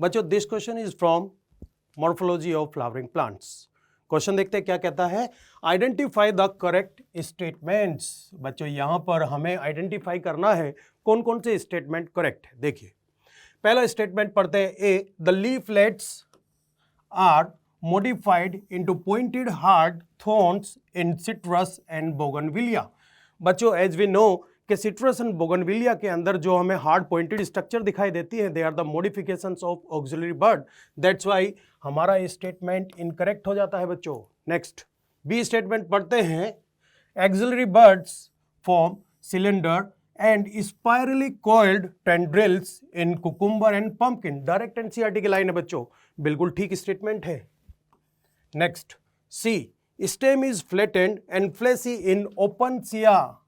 बच्चों this question is from morphology of flowering plants. Question देखते हैं क्या कहता है। Identify the correct statements. बच्चों यहां पर हमें आइडेंटिफाई करना है कौन कौन से स्टेटमेंट करेक्ट है। देखिए पहला स्टेटमेंट पढ़ते हैं A, the leaflets are modified into pointed hard thorns in citrus and bougainvillea। बच्चों एज वी नो कि सिट्रस एंड बोगनविलिया के अंदर जो हमें हार्ड पॉइंटेड स्ट्रक्चर दिखाई देती है, they are the modifications of axillary bud. That's why हमारा स्टेटमेंट इनकरेक्ट हो जाता है बच्चों। नेक्स्ट बी स्टेटमेंट पढ़ते हैं, axillary buds form slender and spirally coiled tendrils in cucumber and pumpkin. Direct NCERT की लाइन है बच्चों, बिल्कुल ठीक स्टेटमेंट है। Next C, stem is flattened and fleshy in Opuntia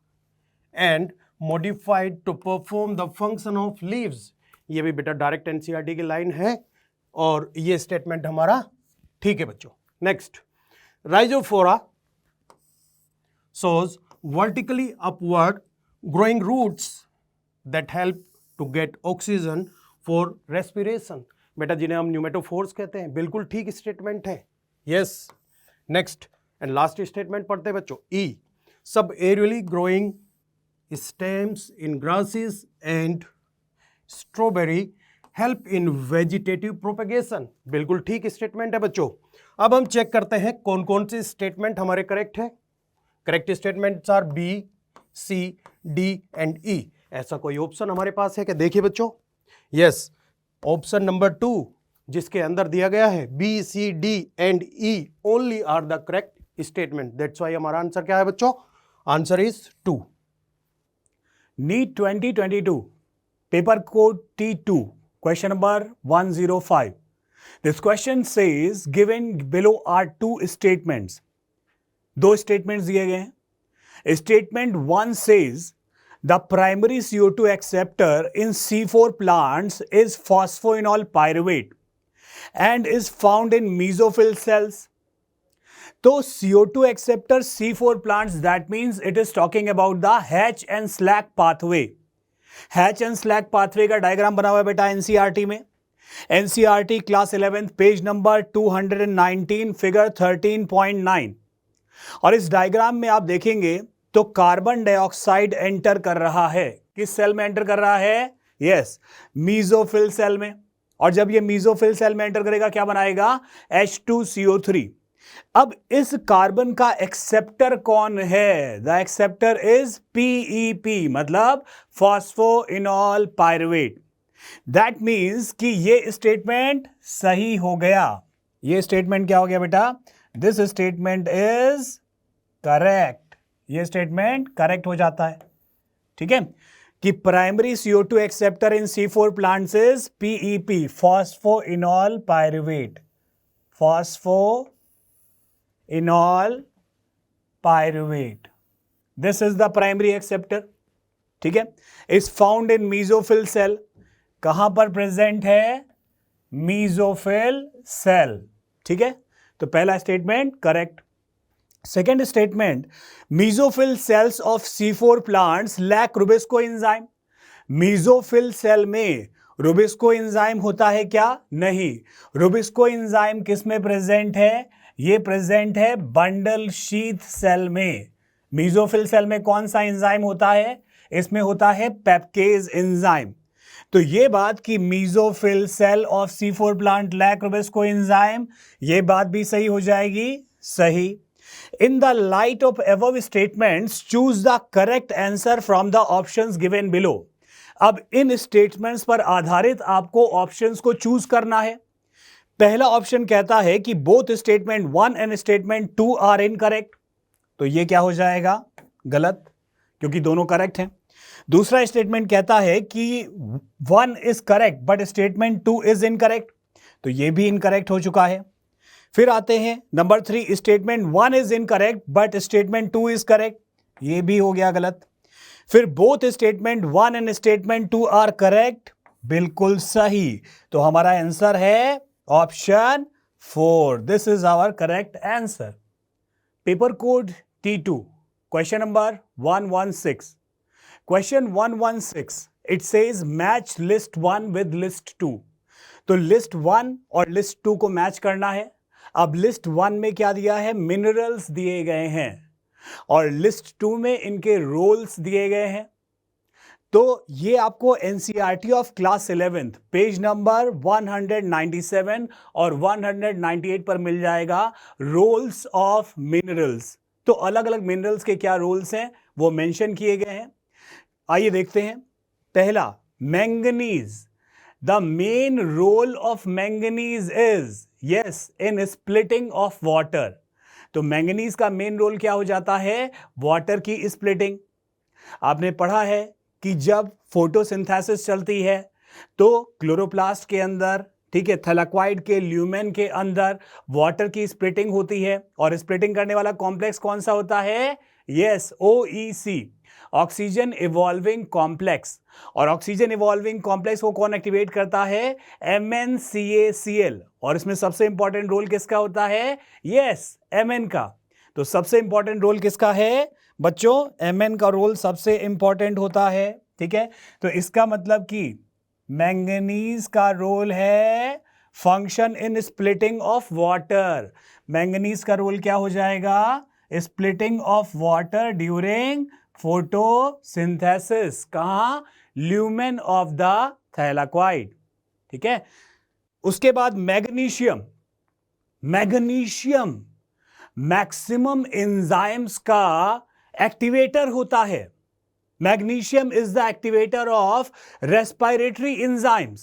and modified to perform the function of leaves. ये भी बेटा direct NCERT की लाइन है और ये स्टेटमेंट हमारा ठीक है बच्चों। Next, Rhizophora shows vertically upward growing roots that help to get oxygen for respiration। बेटा जिन्हें हम न्यूमेटोफोर्स कहते हैं, बिल्कुल ठीक स्टेटमेंट है। Yes. Next and last statement पढ़ते हैं बच्चों, ई, सब aerially growing stems in grasses and strawberry help in vegetative propagation. बिल्कुल ठीक स्टेटमेंट है बच्चों। अब हम चेक करते हैं कौन कौन से स्टेटमेंट हमारे करेक्ट है। Correct statements are B, C, D and E. ऐसा कोई ऑप्शन हमारे पास है क्या? देखिए बच्चों, यस, ऑप्शन नंबर 2 जिसके अंदर दिया गया है B, C, D and E only are the correct statement. That's why हमारा आंसर क्या है बच्चों? Answer is 2। NEET 2022 paper code T2 question number 105. This question says given below are two statements. दो स्टेटमेंट्स दिए गए हैं। Statement 1 says the primary CO2 acceptor in C4 plants is phosphoenol pyruvate and is found in mesophyll cells. तो CO2 acceptor C4 plants, that means it is talking about the Hatch and Slack pathway. Hatch and Slack pathway का diagram बना हुआ है बेटा NCERT में। NCERT class 11 page number 219 figure 13.9। और इस diagram में आप देखेंगे तो कार्बन डाइऑक्साइड एंटर कर रहा है। किस सेल में एंटर कर रहा है? यस, मीजोफिल सेल में। और जब ये मीजोफिल सेल में एंटर करेगा क्या बनाएगा? H2CO3। अब इस कार्बन का एक्सेप्टर कौन है? द एक्सेप्टर इज PEP, मतलब फॉस्फोइनॉल पायरुवेट। दैट मीन्स कि ये स्टेटमेंट सही हो गया। ये स्टेटमेंट क्या हो गया बेटा? This statement is correct. ये स्टेटमेंट करेक्ट हो जाता है, ठीक है, कि primary CO2 acceptor in C4 plants is PEP, phosphoenol pyruvate. Phosphoenol pyruvate, this is the primary acceptor, ठीक है। Is found in mesophyll cell. कहां पर प्रेजेंट है? मीजोफिल सेल, ठीक है। तो पहला statement correct. Second statement, mesophyll cells of C4 plants lack rubisco enzyme. Mesophyll cell में रुबिस्को एंजाइम होता है क्या? नहीं। रुबिस्को एंजाइम किस में प्रेजेंट है? ये प्रेजेंट है बंडल शीथ सेल में। मीजोफिल सेल में कौन सा एंजाइम होता है? इसमें होता है पेप्केज एंजाइम। तो ये बात कि mesophyll cell of C4 plant lack rubisco enzyme, ये बात भी सही हो जाएगी, सही। In the light of above statements choose the correct answer from the options given below. अब इन स्टेटमेंट्स पर आधारित आपको ऑप्शंस को चूज करना है। पहला ऑप्शन कहता है कि both statement 1 and statement 2 are incorrect, तो ये क्या हो जाएगा? गलत, क्योंकि दोनों करेक्ट हैं। दूसरा स्टेटमेंट कहता है कि 1 is correct but statement 2 is incorrect, तो ये भी इनकरेक्ट हो चुका है। फिर आते हैं number 3, statement 1 is incorrect but statement 2 is correct, ये भी हो गया गलत। फिर both statement 1 and statement 2 are correct, बिल्कुल सही। तो हमारा आंसर है option 4। This is our correct answer. Paper code T2 question number 116। Question 116, it says match list 1 with list 2. तो लिस्ट 1 और लिस्ट 2 को मैच करना है। अब लिस्ट 1 में क्या दिया है, मिनरल्स दिए गए हैं, और लिस्ट 2 में इनके रोल्स दिए गए हैं। तो ये आपको NCERT of class 11th page number 197 और 198 पर मिल जाएगा, रोल्स ऑफ मिनरल्स। तो अलग अलग मिनरल्स के क्या रोल्स हैं वो मेंशन किए गए हैं। आइए देखते हैं। पहला, manganese. The main role of manganese is, yes, in splitting of water. तो मैंगनीज का मेन रोल क्या हो जाता है, वाटर की स्प्लिटिंग। आपने पढ़ा है कि जब फोटोसिंथेसिस चलती है तो क्लोरोप्लास्ट के अंदर, ठीक है, थैलाक्वाइड के ल्यूमेन के अंदर वाटर की स्प्लिटिंग होती है, और स्प्लिटिंग करने वाला कॉम्प्लेक्स कौन सा होता है, yes, OEC, oxygen evolving complex. और ऑक्सीजन इवॉल्विंग कॉम्प्लेक्स को कौन एक्टिवेट करता है, MnCaCl, और इसमें सबसे इंपॉर्टेंट रोल किसका होता है, यस, Mn का। तो सबसे इंपॉर्टेंट रोल किसका है बच्चों, Mn का रोल सबसे इंपॉर्टेंट होता है, ठीक है। तो इसका मतलब कि मैंगनीज का रोल है function in splitting of water. Manganese का रोल क्या हो जाएगा, splitting of water during photosynthesis. कहां, ल्यूमेन ऑफ द थैलाक्वाइड, ठीक है। उसके बाद मैग्नीशियम। मैग्नीशियम मैक्सिमम एंजाइम्स का एक्टिवेटर होता है। Magnesium is the activator of respiratory enzymes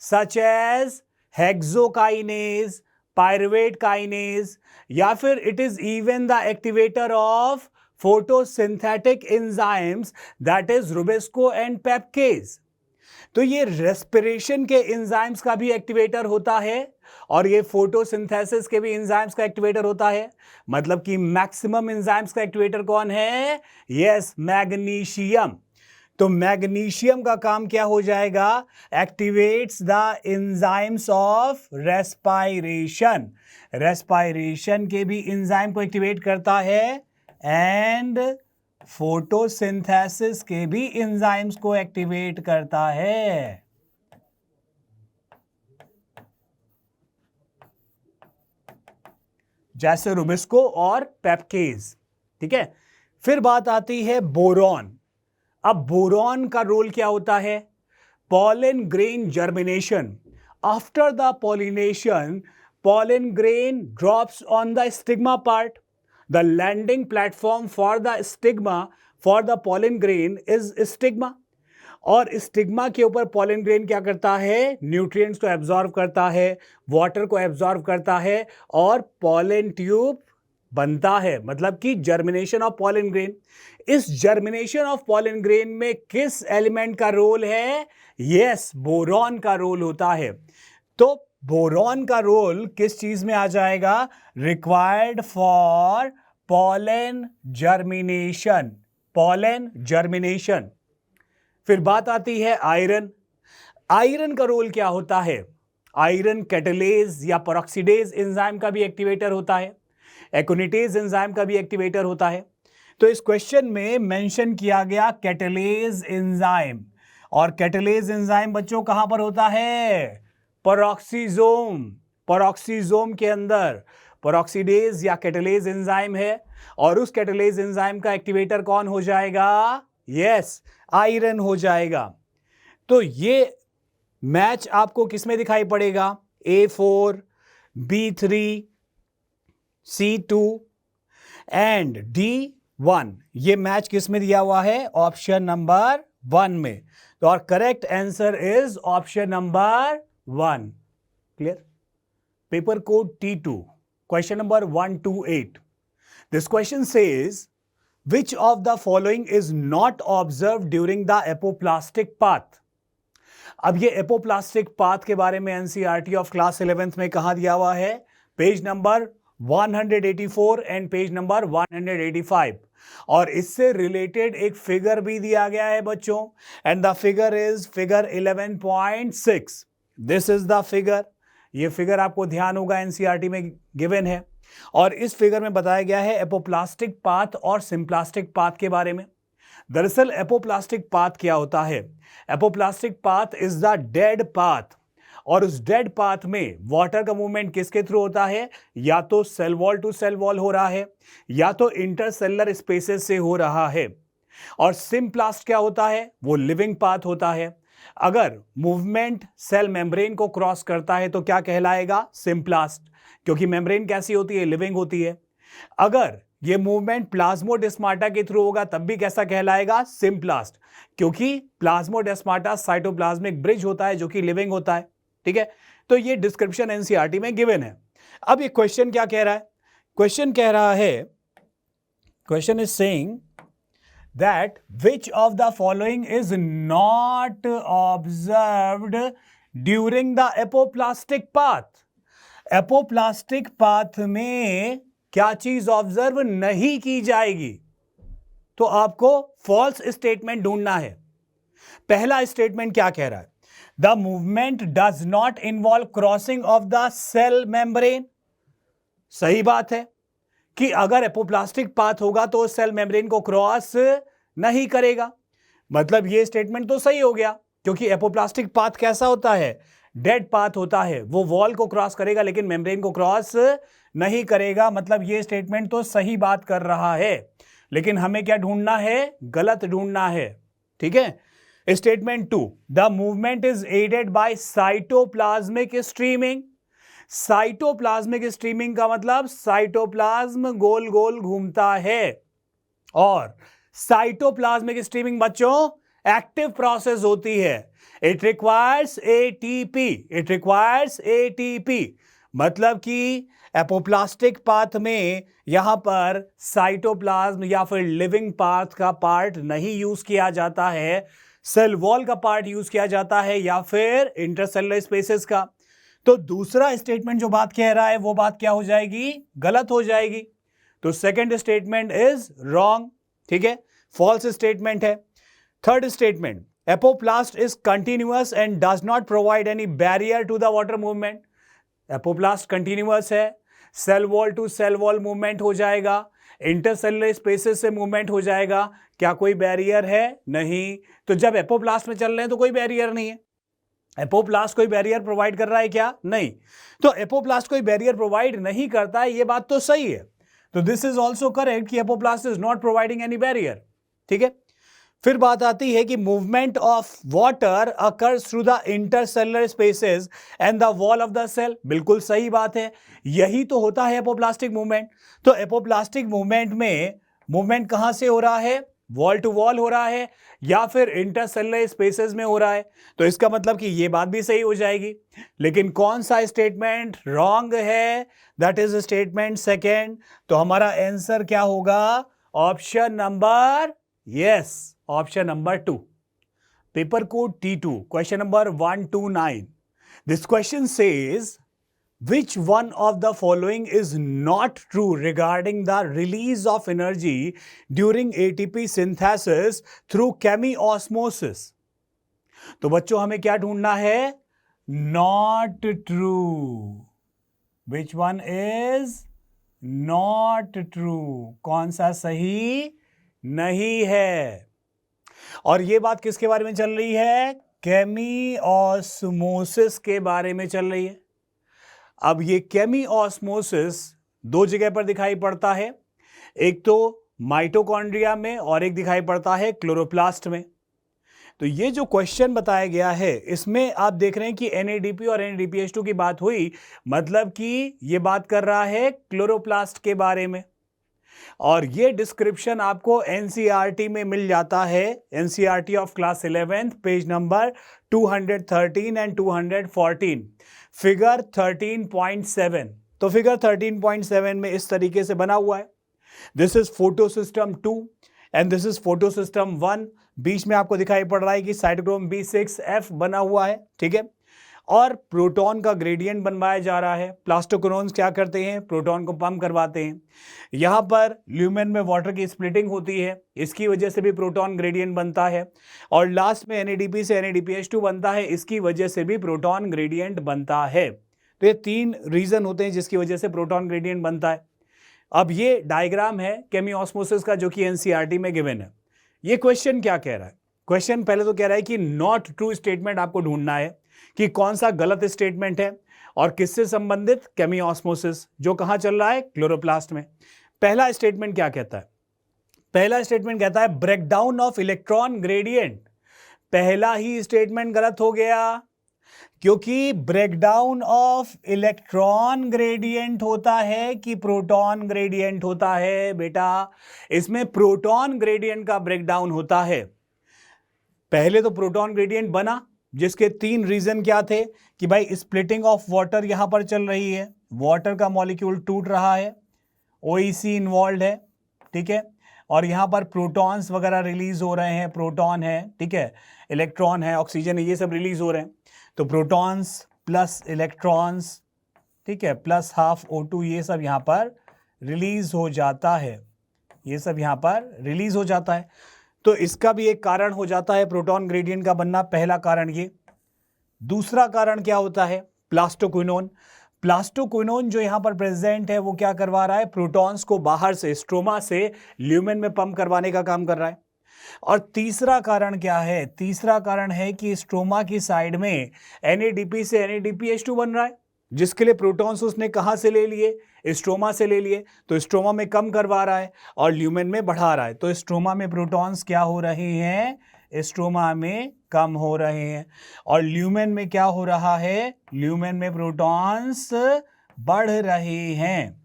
such as hexokinase, pyruvate kinase, या फिर it is even the activator of photosynthetic enzymes that is RuBisCO and PEPcase. तो ये रेस्पिरेशन के enzymes का भी एक्टिवेटर होता है, और ये फोटोसिंथेसिस के भी एंजाइम्स का एक्टिवेटर होता है। मतलब कि मैक्सिमम एंजाइम्स का एक्टिवेटर कौन है, यस, मैग्नीशियम। तो मैग्नीशियम का काम क्या हो जाएगा, activates the enzymes of respiration. Respiration के भी एंजाइम को एक्टिवेट करता है, एंड फोटोसिंथेसिस के भी एंजाइम्स को एक्टिवेट करता है। जैसे रुबिस्को और पेप्केज, ठीक है। फिर बात आती है बोरॉन। अब बोरॉन का रोल क्या होता है, pollen grain germination. After the pollination, pollen grain drops on the stigma part. The landing platform for the stigma for the pollen grain is stigma. और स्टिग्मा के ऊपर पॉलन ग्रेन क्या करता है, न्यूट्रिएंट्स को एब्जॉर्व करता है, वाटर को एब्जॉर्व करता है, और पॉलन ट्यूब बनता है। मतलब कि जर्मिनेशन ऑफ पॉलन ग्रेन। इस जर्मिनेशन ऑफ पॉलन ग्रेन में किस एलिमेंट का रोल है, यस, बोरॉन का रोल होता है। तो बोरॉन का रोल किस चीज में आ जाएगा, required for pollen germination. Pollen germination. फिर बात आती है आयरन। आयरन का रोल क्या होता है, आयरन कैटलेज या पेरोक्सीडेज एंजाइम का भी एक्टिवेटर होता है, एकोनिटेज एंजाइम का भी एक्टिवेटर होता है। तो इस क्वेश्चन में मेंशन किया गया कैटलेज एंजाइम, और कैटलेज एंजाइम बच्चों कहां पर होता है, पेरोक्सीजोम। पेरोक्सीजोम के अंदर पेरोक्सीडेज या कैटलेज एंजाइम है, और उस कैटलेज एंजाइम का एक्टिवेटर कौन हो जाएगा, यस, आयरन हो जाएगा। तो ये मैच आपको किसमें दिखाई पड़ेगा, A4, B3, C2 and D1। ये मैच किसमें दिया हुआ है, ऑप्शन नंबर 1 में। तो और correct answer is option number 1। Clear. Paper code T2, question number 128। This question says which of the following is not observed during the apoplastic path। अब ये एपोप्लास्टिक पाथ के बारे में एनसीईआरटी ऑफ क्लास 11th में कहां दिया हुआ है, page number 184 and page number 185। और इससे रिलेटेड एक फिगर भी दिया गया है बच्चों, and the figure is figure 11.6। This is the figure. ये फिगर आपको ध्यान होगा एनसीईआरटी में गिवन है, और इस फिगर में बताया गया है एपोप्लास्टिक पाथ और सिम्प्लास्टिक पाथ के बारे में। दरअसल एपोप्लास्टिक पाथ क्या होता है, apoplastic path is the dead path और उस डेड पाथ में वाटर का मूवमेंट किसके थ्रू होता है, या तो cell wall to cell wall हो रहा है या तो इंटरसेलुलर स्पेसेस से हो रहा है। और सिम्प्लास्ट क्या होता है, वो लिविंग पाथ होता है। अगर मूवमेंट सेल मेम्ब्रेन को क्रॉस करता है तो क्या कहलाएगा, सिम्प्लास्ट, क्योंकि मेम्ब्रेन कैसी होती है, लिविंग होती है। अगर ये मूवमेंट प्लाज्मोडेस्माटा के थ्रू होगा तब भी कैसा कहलाएगा, सिम्प्लास्ट, क्योंकि प्लाज्मोडेस्माटा साइटोप्लाज्मिक ब्रिज होता है जो कि लिविंग होता है। ठीक है, तो ये डिस्क्रिप्शन एनसीईआरटी में गिवन है। अब ये क्वेश्चन क्या कह रहा है, क्वेश्चन कह रहा है, question is saying that which of the following is not observed during the apoplastic path। Apoplastic path में क्या चीज ऑब्जर्व नहीं की जाएगी, तो आपको फॉल्स स्टेटमेंट ढूंढना है। पहला स्टेटमेंट क्या कह रहा है, the movement does not involve crossing of the cell membrane. सही बात है कि अगर एपोप्लास्टिक पाथ होगा तो सेल मेम्ब्रेन को क्रॉस नहीं करेगा, मतलब ये स्टेटमेंट तो सही हो गया, क्योंकि एपोप्लास्टिक पाथ कैसा होता है, डेड पाथ होता है, वो वॉल को क्रॉस करेगा लेकिन मेम्ब्रेन को क्रॉस नहीं करेगा, मतलब ये स्टेटमेंट तो सही बात कर रहा है। लेकिन हमें क्या ढूंढना है, गलत ढूंढना है। ठीक है, statement 2, the movement is aided by cytoplasmic streaming. Cytoplasmic streaming का मतलब साइटोप्लाज्म गोल गोल घूमता है, और साइटोप्लाज्मिक स्ट्रीमिंग बच्चों एक्टिव प्रोसेस होती है। It requires ATP, it requires ATP, मतलब कि एपोप्लास्टिक पाथ में यहां पर साइटोप्लाज्म या फिर लिविंग पाथ का पार्ट नहीं यूज किया जाता है, सेल वॉल का पार्ट यूज किया जाता है या फिर इंटरसेलुलर स्पेसेस का। तो दूसरा स्टेटमेंट जो बात कह रहा है वो बात क्या हो जाएगी, गलत हो जाएगी। तो सेकंड स्टेटमेंट इज रॉन्ग। ठीक है, फॉल्स स्टेटमेंट है। Third statement, apoplast is continuous and does not provide any barrier to the water movement. Apoplast continuous है, cell wall to cell wall movement हो जाएगा, इंटरसेलुलर स्पेसेस से movement हो जाएगा, क्या कोई बैरियर है, नहीं। तो जब एपोप्लास्ट में चल रहे हैं तो कोई बैरियर नहीं है। एपोप्लास्ट कोई बैरियर प्रोवाइड कर रहा है क्या, नहीं। तो एपोप्लास्ट कोई बैरियर प्रोवाइड नहीं करता है, ये बात तो सही है। तो दिस इज ऑल्सो करेक्ट कि apoplast is not providing any barrier. ठीक है, फिर बात आती है कि movement of water occurs through the intercellular spaces and the wall of the cell. बिल्कुल सही बात है, यही तो होता है एपोप्लास्टिक मूवमेंट। तो एपोप्लास्टिक मूवमेंट में मूवमेंट कहां से हो रहा है, वॉल टू वॉल हो रहा है या फिर इंटरसेलुलर स्पेसेस में हो रहा है। तो इसका मतलब कि ये बात भी सही हो जाएगी। लेकिन कौन सा स्टेटमेंट रॉन्ग है, दैट इज स्टेटमेंट सेकेंड। तो हमारा आंसर क्या होगा, option number, yes, option number 2। Paper code T2 question number 129। This question says which one of the following is not true regarding the release of energy during ATP synthesis through chemiosmosis। तो बच्चों हमें क्या ढूंढना है, not true। which one is not true, कौन सा सही नहीं है। और ये बात किसके बारे में चल रही है, केमिओस्मोसिस के बारे में चल रही है। अब ये केमिओस्मोसिस दो जगह पर दिखाई पड़ता है, एक तो माइटोकॉन्ड्रिया में और एक दिखाई पड़ता है क्लोरोप्लास्ट में। तो ये जो क्वेश्चन बताया गया है इसमें आप देख रहे हैं कि NADP और NADPH2 की बात हुई, मतलब कि ये बात कर रहा है क्लोरोप्लास्ट के बारे में। और ये डिस्क्रिप्शन आपको NCERT में मिल जाता है, NCERT of class 11 page number 213 and 214, figure 13.7। तो फिगर 13.7 में इस तरीके से बना हुआ है, this is photo system 2 and this is photo system 1। बीच में आपको दिखाई पड़ रहा है कि साइटोक्रोम B6F बना हुआ है। ठीक है, और प्रोटॉन का ग्रेडियंट बनवाया जा रहा है। प्लास्टोक्रोन्स क्या करते हैं, प्रोटॉन को पंप करवाते हैं। यहाँ पर ल्यूमेन में वाटर की स्प्लिटिंग होती है, इसकी वजह से भी प्रोटॉन ग्रेडियंट बनता है। और लास्ट में NADP से NADPH2 बनता है, इसकी वजह से भी प्रोटॉन ग्रेडियंट बनता है। तो ये 3 रीजन होते हैं जिसकी वजह से प्रोटॉन ग्रेडियंट बनता है। अब ये डायग्राम है केमिओस्मोसिस का जो कि NCERT में गिवन है। ये क्वेश्चन क्या कह रहा है, क्वेश्चन पहले तो कह रहा है कि नॉट ट्रू स्टेटमेंट आपको ढूंढना है कि कौन सा गलत स्टेटमेंट है और किससे संबंधित, केमियोस्मोसिस, जो कहां चल रहा है, क्लोरोप्लास्ट में। पहला स्टेटमेंट क्या कहता है? पहला स्टेटमेंट कहता है ब्रेकडाउन ऑफ इलेक्ट्रॉन ग्रेडियंट। पहला ही स्टेटमेंट गलत हो गया, क्योंकि ब्रेकडाउन ऑफ इलेक्ट्रॉन ग्रेडियंट होता है कि प्रोटॉन ग्रेडियंट होता है बेटा? इसमें प्रोटॉन ग्रेडियंट का ब्रेकडाउन होता है। पहले तो प्रोटॉन ग्रेडियंट बना, जिसके 3 रीजन क्या थे कि भाई स्प्लिटिंग ऑफ वाटर यहां पर चल रही है, वाटर का मॉलिक्यूल टूट रहा है, OEC इन्वॉल्व है, ठीक है, और यहां पर प्रोटॉन्स वगैरह रिलीज हो रहे हैं, प्रोटॉन है, ठीक है, इलेक्ट्रॉन है, ऑक्सीजन है, ये सब रिलीज हो रहे हैं। तो प्रोटॉन्स प्लस इलेक्ट्रॉन्स, ठीक है, प्लस हाफ O2, ये सब यहां पर रिलीज हो जाता है, ये सब यहां पर रिलीज हो जाता है। तो इसका भी एक कारण हो जाता है प्रोटॉन ग्रेडियंट का बनना, पहला कारण ये। दूसरा कारण क्या होता है? प्लास्टोक्विनोन। प्लास्टोक्विनोन जो यहां पर प्रेजेंट है वो क्या करवा रहा है? प्रोटॉन्स को बाहर से, स्ट्रोमा से ल्यूमेन में पंप करवाने का काम कर रहा है। और तीसरा कारण क्या है? तीसरा कारण है कि स्ट्रोमा की साइड में NADP से NADPH2 बन रहा है, जिसके लिए प्रोटॉन्स उसने कहां से ले लिए? स्ट्रोमा से ले लिए। तो स्ट्रोमा में कम करवा रहा है और ल्यूमेन में बढ़ा रहा है। तो स्ट्रोमा में प्रोटॉन्स क्या हो रहे हैं? स्ट्रोमा में कम हो रहे हैं। और ल्यूमेन में क्या हो रहा है? ल्यूमेन में प्रोटॉन्स बढ़ रहे हैं।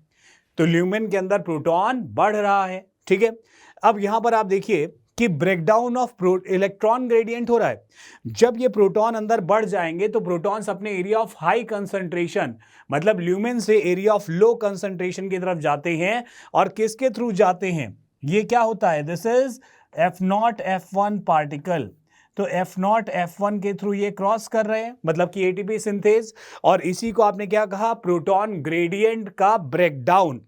तो ल्यूमेन के अंदर प्रोटॉन बढ़ रहा है, ठीक है। अब यहां पर आप देखिए कि ब्रेकडाउन ऑफ इलेक्ट्रॉन ग्रेडियंट हो रहा है। जब ये प्रोटॉन अंदर बढ़ जाएंगे तो प्रोटॉन्स अपने एरिया ऑफ हाई कंसंट्रेशन, मतलब ल्यूमेन से एरिया ऑफ लो कंसंट्रेशन की तरफ जाते हैं। और किसके थ्रू जाते हैं? ये क्या होता है? This is F0 F1 particle. तो F0 F1 के थ्रू ये क्रॉस कर रहे हैं, मतलब कि ATP सिंथेज। और इसी को आपने क्या कहा? प्रोटॉन ग्रेडियंट का ब्रेकडाउन।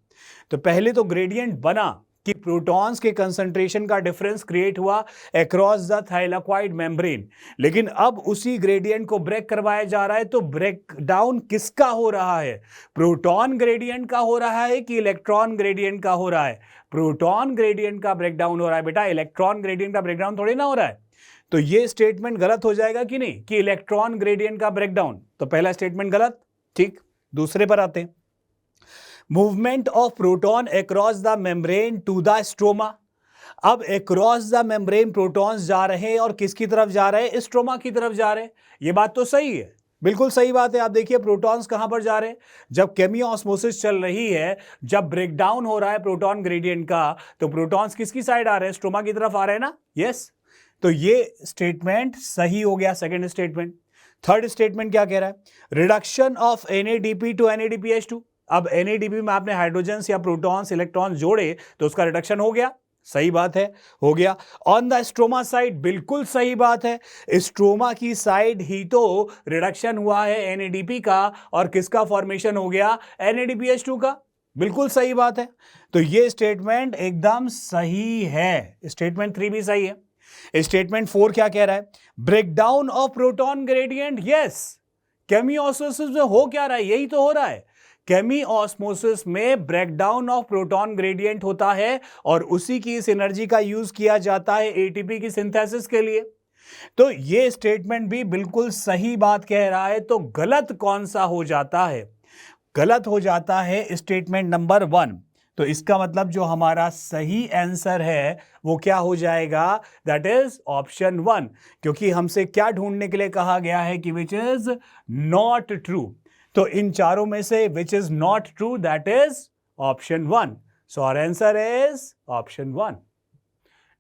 तो पहले तो ग्रेडियंट बना कि प्रोटॉन्स के कंसंट्रेशन का डिफरेंस क्रिएट हुआ अक्रॉस द थाइलाकॉइड मेम्ब्रेन, लेकिन अब उसी ग्रेडियंट को ब्रेक करवाया जा रहा है। तो ब्रेक डाउन किसका हो रहा है? प्रोटॉन ग्रेडियंट का हो रहा है कि इलेक्ट्रॉन ग्रेडियंट का हो रहा है? प्रोटॉन ग्रेडियंट का ब्रेकडाउन हो रहा है बेटा, इलेक्ट्रॉन ग्रेडियंट का ब्रेकडाउन थोड़ी ना हो रहा है। तो ये स्टेटमेंट गलत हो जाएगा कि नहीं, कि इलेक्ट्रॉन ग्रेडियंट का ब्रेकडाउन। तो पहला स्टेटमेंट गलत, ठीक। दूसरे पर आते हैं, movement of proton across the membrane to the stroma. अब अक्रॉस द मेम्ब्रेन प्रोटॉन्स जा रहे हैं और किसकी तरफ जा रहे हैं? स्ट्रोमा की तरफ जा रहे हैं। ये बात तो सही है, बिल्कुल सही बात है। आप देखिए प्रोटॉन्स कहां पर जा रहे हैं? जब केमियोस्मोसिस चल रही है, जब ब्रेकडाउन हो रहा है प्रोटॉन ग्रेडियंट का, तो प्रोटॉन्स किसकी साइड आ रहे हैं? स्ट्रोमा की तरफ आ रहे हैं ना, यस। तो ये स्टेटमेंट सही हो गया, सेकेंड स्टेटमेंट। थर्ड स्टेटमेंट क्या कह रहा है? Reduction of NADP to NADPH2। अब NADP में आपने हाइड्रोजन या प्रोटॉन्स, इलेक्ट्रॉन जोड़े तो उसका रिडक्शन हो गया, सही बात है, हो गया। ऑन द स्ट्रोमा साइड, बिल्कुल सही बात है, स्ट्रोमा की साइड ही तो रिडक्शन हुआ है NADP का, और किसका फॉर्मेशन हो गया? NADPH2 का, बिल्कुल सही बात है। तो ये स्टेटमेंट एकदम सही है। स्टेटमेंट 3 भी सही है। स्टेटमेंट 4 क्या कह रहा है? Breakdown of proton gradient, yes. Chemiosmosis में हो क्या रहा है? यही तो हो रहा है। केमियोस्मोसिस में ब्रेकडाउन ऑफ प्रोटॉन ग्रेडियंट होता है और उसी की इस एनर्जी का यूज किया जाता है ATP की सिंथेसिस के लिए। तो ये स्टेटमेंट भी बिल्कुल सही बात कह रहा है। तो गलत कौन सा हो जाता है? गलत हो जाता है स्टेटमेंट नंबर 1। तो इसका मतलब जो हमारा सही आंसर है वो क्या हो जाएगा? दैट इज ऑप्शन 1, क्योंकि हमसे क्या ढूंढने के लिए कहा गया है कि विच इज नॉट ट्रू। तो इन चारों में से which is not true, that is option 1। So our answer is option 1।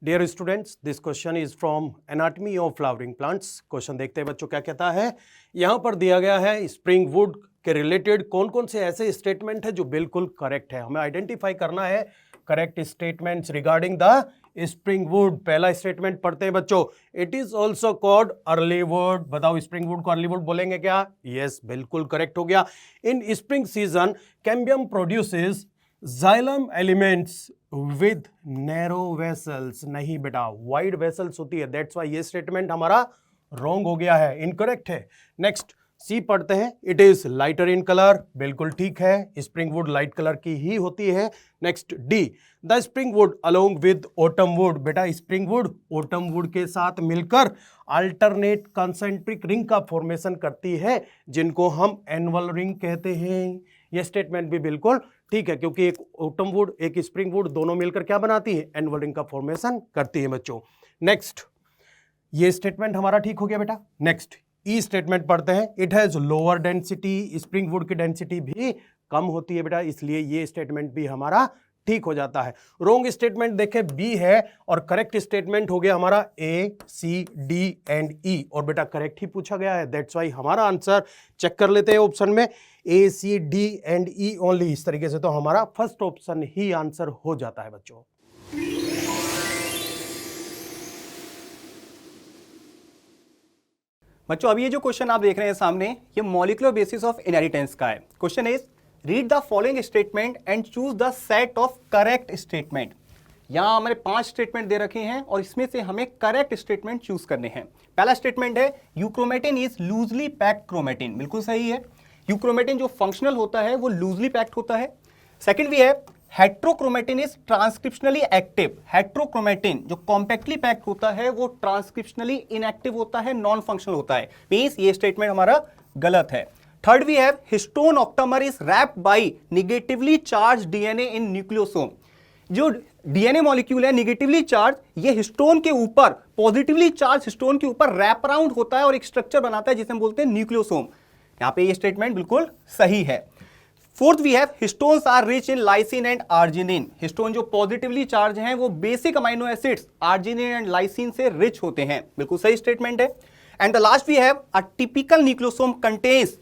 Dear students, this question is from anatomy of flowering plants. Question देखते हैं बच्चों क्या कहता है। यहाँ पर दिया गया है स्प्रिंग वुड के रिलेटेड कौन कौन से ऐसे स्टेटमेंट है जो बिल्कुल करेक्ट है। हमें आइडेंटिफाई करना है correct statements regarding the spring would. पहला स्टेटमेंट पढ़ते हैं बच्चों, it is also called early would. बताओ स्प्रिंग वुड को अर्ली वुड बोलेंगे क्या? यस, बिल्कुल करेक्ट हो गया। इन spring season cambium produces xylem elements with narrow vessels. नहीं बेटा, वाइड वेसल्स होती है, दैट्स वाई ये स्टेटमेंट हमारा रॉन्ग हो गया है, इनकरेक्ट है। नेक्स्ट, सी पढ़ते हैं, it is lighter in colour, बिल्कुल ठीक है, स्प्रिंग वुड लाइट कलर की ही होती है। Next D, the spring would along with autumn would, बेटा स्प्रिंग वुड ऑटम वुड के साथ मिलकर अल्टरनेट कंसेंट्रिक रिंग का फॉर्मेशन करती है, जिनको हम एनुअल रिंग कहते हैं। यह स्टेटमेंट भी बिल्कुल ठीक है, क्योंकि एक ऑटम वुड एक स्प्रिंग वुड दोनों मिलकर क्या बनाती है, एनुअल रिंग का फॉर्मेशन करती है बच्चों। नेक्स्ट, ये स्टेटमेंट हमारा ठीक हो गया बेटा। नेक्स्ट ई स्टेटमेंट पढ़ते हैं, it has lower density, spring would की डेंसिटी भी कम होती है बेटा, इसलिए ये स्टेटमेंट भी हमारा ठीक हो जाता है। रॉन्ग स्टेटमेंट देखें बी है और करेक्ट स्टेटमेंट हो गया हमारा ए सी डी एंड ई, और बेटा करेक्ट ही पूछा गया है, दैट्स वाई हमारा आंसर चेक कर लेते हैं ऑप्शन में A C D and E only. इस तरीके से तो हमारा फर्स्ट ऑप्शन ही आंसर हो जाता है बच्चों। बच्चों अभी ये जो क्वेश्चन आप देख रहे हैं सामने, ये मॉलिक्यूलर बेसिस ऑफ इनहेरिटेंस का है। Question is read the following statement and choose the set of correct statement. यहां हमारे 5 स्टेटमेंट दे रखे हैं और इसमें से हमें करेक्ट स्टेटमेंट चूज करने हैं। पहला स्टेटमेंट है euchromatin is loosely packed chromatin, बिल्कुल सही है। यूक्रोमेटिन जो फंक्शनल होता है वो लूजली पैक्ड होता है। सेकंड भी है heterochromatin is transcriptionally active. Heterochromatin जो कॉम्पैक्टली पैक्ड होता है वो ट्रांसक्रिप्शनली इनएक्टिव होता है, नॉन फंक्शनल होता है। मींस ये स्टेटमेंट हमारा गलत है। Third we have histone octamer is wrapped by negatively charge DNA in nucleosome. जो डीएनए मॉलिक्यूल है नेगेटिवली चार्ज, ये हिस्टोन के ऊपर पॉजिटिवली चार्ज हिस्टोन के ऊपर रैप अराउंड होता है और एक स्ट्रक्चर बनाता है जिसे हम बोलते हैं न्यूक्लियोसोम। यहां पे ये स्टेटमेंट बिल्कुल सही है। Fourth we have histones are rich in lysine and arginine. Histone जो पॉजिटिवली चार्ज हैं वो basic amino acids arginine and lysine से रिच होते हैं, बिल्कुल सही स्टेटमेंट है। And the last we have a typical nucleosome contains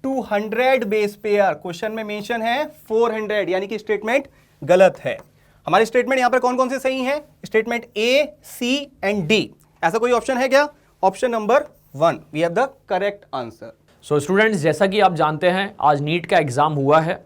200 base pair. Question में मेंशन है 400, यानी कि स्टेटमेंट गलत है। हमारे स्टेटमेंट यहां पर कौन कौन से सही हैं? Statement A C and D. ऐसा कोई ऑप्शन है क्या? Option number 1 we have the correct answer. So students, जैसा कि आप जानते हैं आज नीट का एग्ज़ाम हुआ है,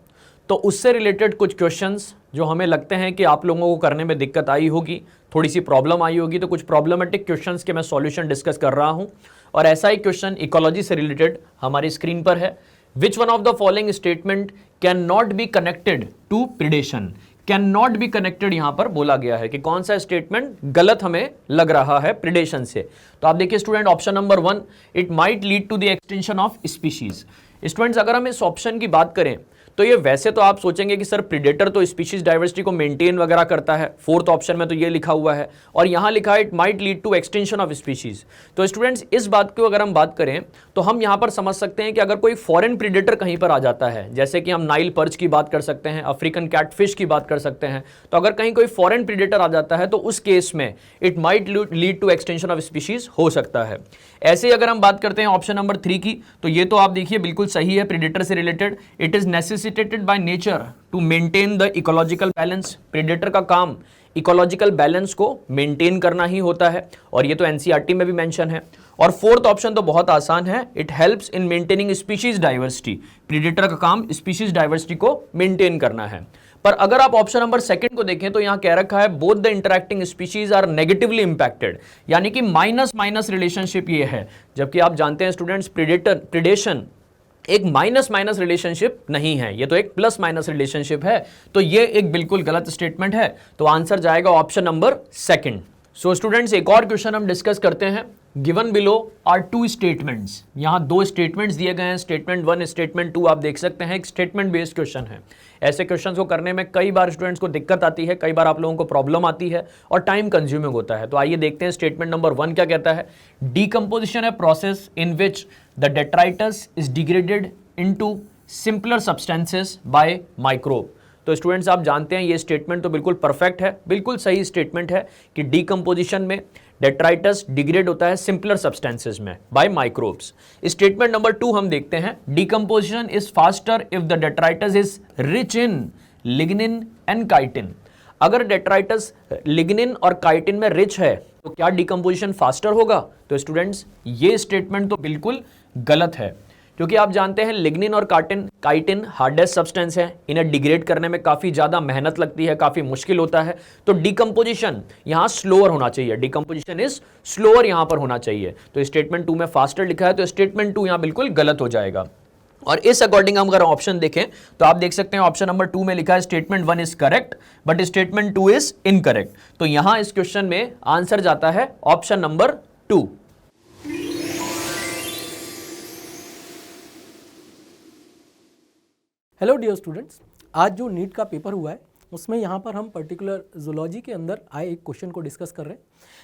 तो उससे रिलेटेड कुछ क्वेश्चंस जो हमें लगते हैं कि आप लोगों को करने में दिक्कत आई होगी, थोड़ी सी प्रॉब्लम आई होगी, तो कुछ प्रॉब्लमेटिक क्वेश्चंस के मैं सॉल्यूशन डिस्कस कर रहा हूं। और ऐसा ही क्वेश्चन इकोलॉजी से रिलेटेड हमारी स्क्रीन पर है। Which one of the following statement can not be connected to predation. Can not be connected यहां पर बोला गया है कि कौन सा स्टेटमेंट गलत हमें लग रहा है प्रिडेशन से। तो आप देखिए student, option number 1, it might lead to the extension of species. Students, अगर हम इस ऑप्शन की बात करें तो ये वैसे तो आप सोचेंगे कि सर प्रीडेटर तो स्पीशीज डाइवर्सिटी को मेंटेन वगैरह करता है, फोर्थ ऑप्शन में तो ये लिखा हुआ है, और यहाँ लिखा है it might lead to extension of species. तो स्टूडेंट्स, इस बात को अगर हम बात करें तो हम यहाँ पर समझ सकते हैं कि अगर कोई फॉरेन प्रीडेटर कहीं पर आ जाता है, जैसे कि हम नाइल पर्च की बात कर सकते हैं, अफ्रीकन कैटफिश की बात कर सकते हैं, तो अगर कहीं कोई फॉरेन प्रीडेटर आ जाता है तो उस केस में it might lead to extension of species हो सकता है। ऐसे ही अगर हम बात करते हैं ऑप्शन नंबर 3 की, तो ये तो आप देखिए बिल्कुल सही है, प्रीडेटर से रिलेटेड। It is necessitated by nature to maintain the ecological balance. Predator का काम इकोलॉजिकल बैलेंस को मेंटेन करना ही होता है, और ये तो एनसीईआरटी में भी मेंशन है। और फोर्थ ऑप्शन तो बहुत आसान है, it helps in maintaining species diversity. Predator का काम स्पीशीज डाइवर्सिटी को मेंटेन करना है। पर अगर आप ऑप्शन नंबर 2 को देखें तो यहां कह रखा है both the interacting species are negatively impacted, यानी कि माइनस माइनस रिलेशनशिप ये है, जबकि आप जानते हैं स्टूडेंट्स प्रेडेशन एक माइनस माइनस रिलेशनशिप नहीं है, ये तो एक प्लस माइनस रिलेशनशिप है। तो ये एक बिल्कुल गलत स्टेटमेंट है, तो आंसर जाएगा ऑप्शन नंबर 2। सो स्टूडेंट्स, एक और क्वेश्चन हम डिस्कस करते हैं। Given below are 2 statements. यहाँ 2 स्टेटमेंट्स दिए गए हैं, स्टेटमेंट 1 स्टेटमेंट 2 आप देख सकते हैं। एक स्टेटमेंट बेस्ड क्वेश्चन है। ऐसे क्वेश्चंस को करने में कई बार स्टूडेंट्स को दिक्कत आती है, कई बार आप लोगों को प्रॉब्लम आती है और टाइम कंज्यूमिंग होता है। तो आइए देखते हैं स्टेटमेंट नंबर 1 क्या कहता है। डीकंपोजिशन है process in which the detritus is degraded into simpler substances bye microbe. तो स्टूडेंट्स, आप जानते हैं ये स्टेटमेंट तो बिल्कुल परफेक्ट है, बिल्कुल सही स्टेटमेंट है कि डीकंपोजिशन में डेट्राइटस डिग्रेड होता है सिंपलर सब्सटेंसेस में बाय माइक्रोब्स। स्टेटमेंट नंबर 2 हम देखते हैं। Decomposition is faster if the detritus is rich in lignin and chitin. अगर डेट्राइटस लिग्निन और काइटिन में रिच है तो क्या डीकंपोजिशन फास्टर होगा? तो स्टूडेंट्स, ये स्टेटमेंट तो बिल्कुल गलत है, क्योंकि आप जानते हैं लिग्निन और काइटिन हार्डेस्ट सब्सटेंस है, इन्हें डिग्रेड करने में काफ़ी ज़्यादा मेहनत लगती है, काफ़ी मुश्किल होता है, तो डिकम्पोजिशन यहाँ स्लोअर होना चाहिए, डिकम्पोजिशन इज स्लोअर यहाँ पर होना चाहिए। तो स्टेटमेंट 2 में फास्टर लिखा है, तो स्टेटमेंट 2 यहाँ बिल्कुल गलत हो जाएगा। और इस अकॉर्डिंग हम अगर ऑप्शन देखें तो आप देख सकते हैं ऑप्शन नंबर 2 में लिखा है statement 1 is correct but statement 2 is incorrect. तो यहां इस क्वेश्चन में आंसर जाता है option number 2। Hello dear students, आज जो नीट का पेपर हुआ है उसमें यहाँ पर हम पर्टिकुलर जूलॉजी के अंदर आए एक क्वेश्चन को डिस्कस कर रहे हैं।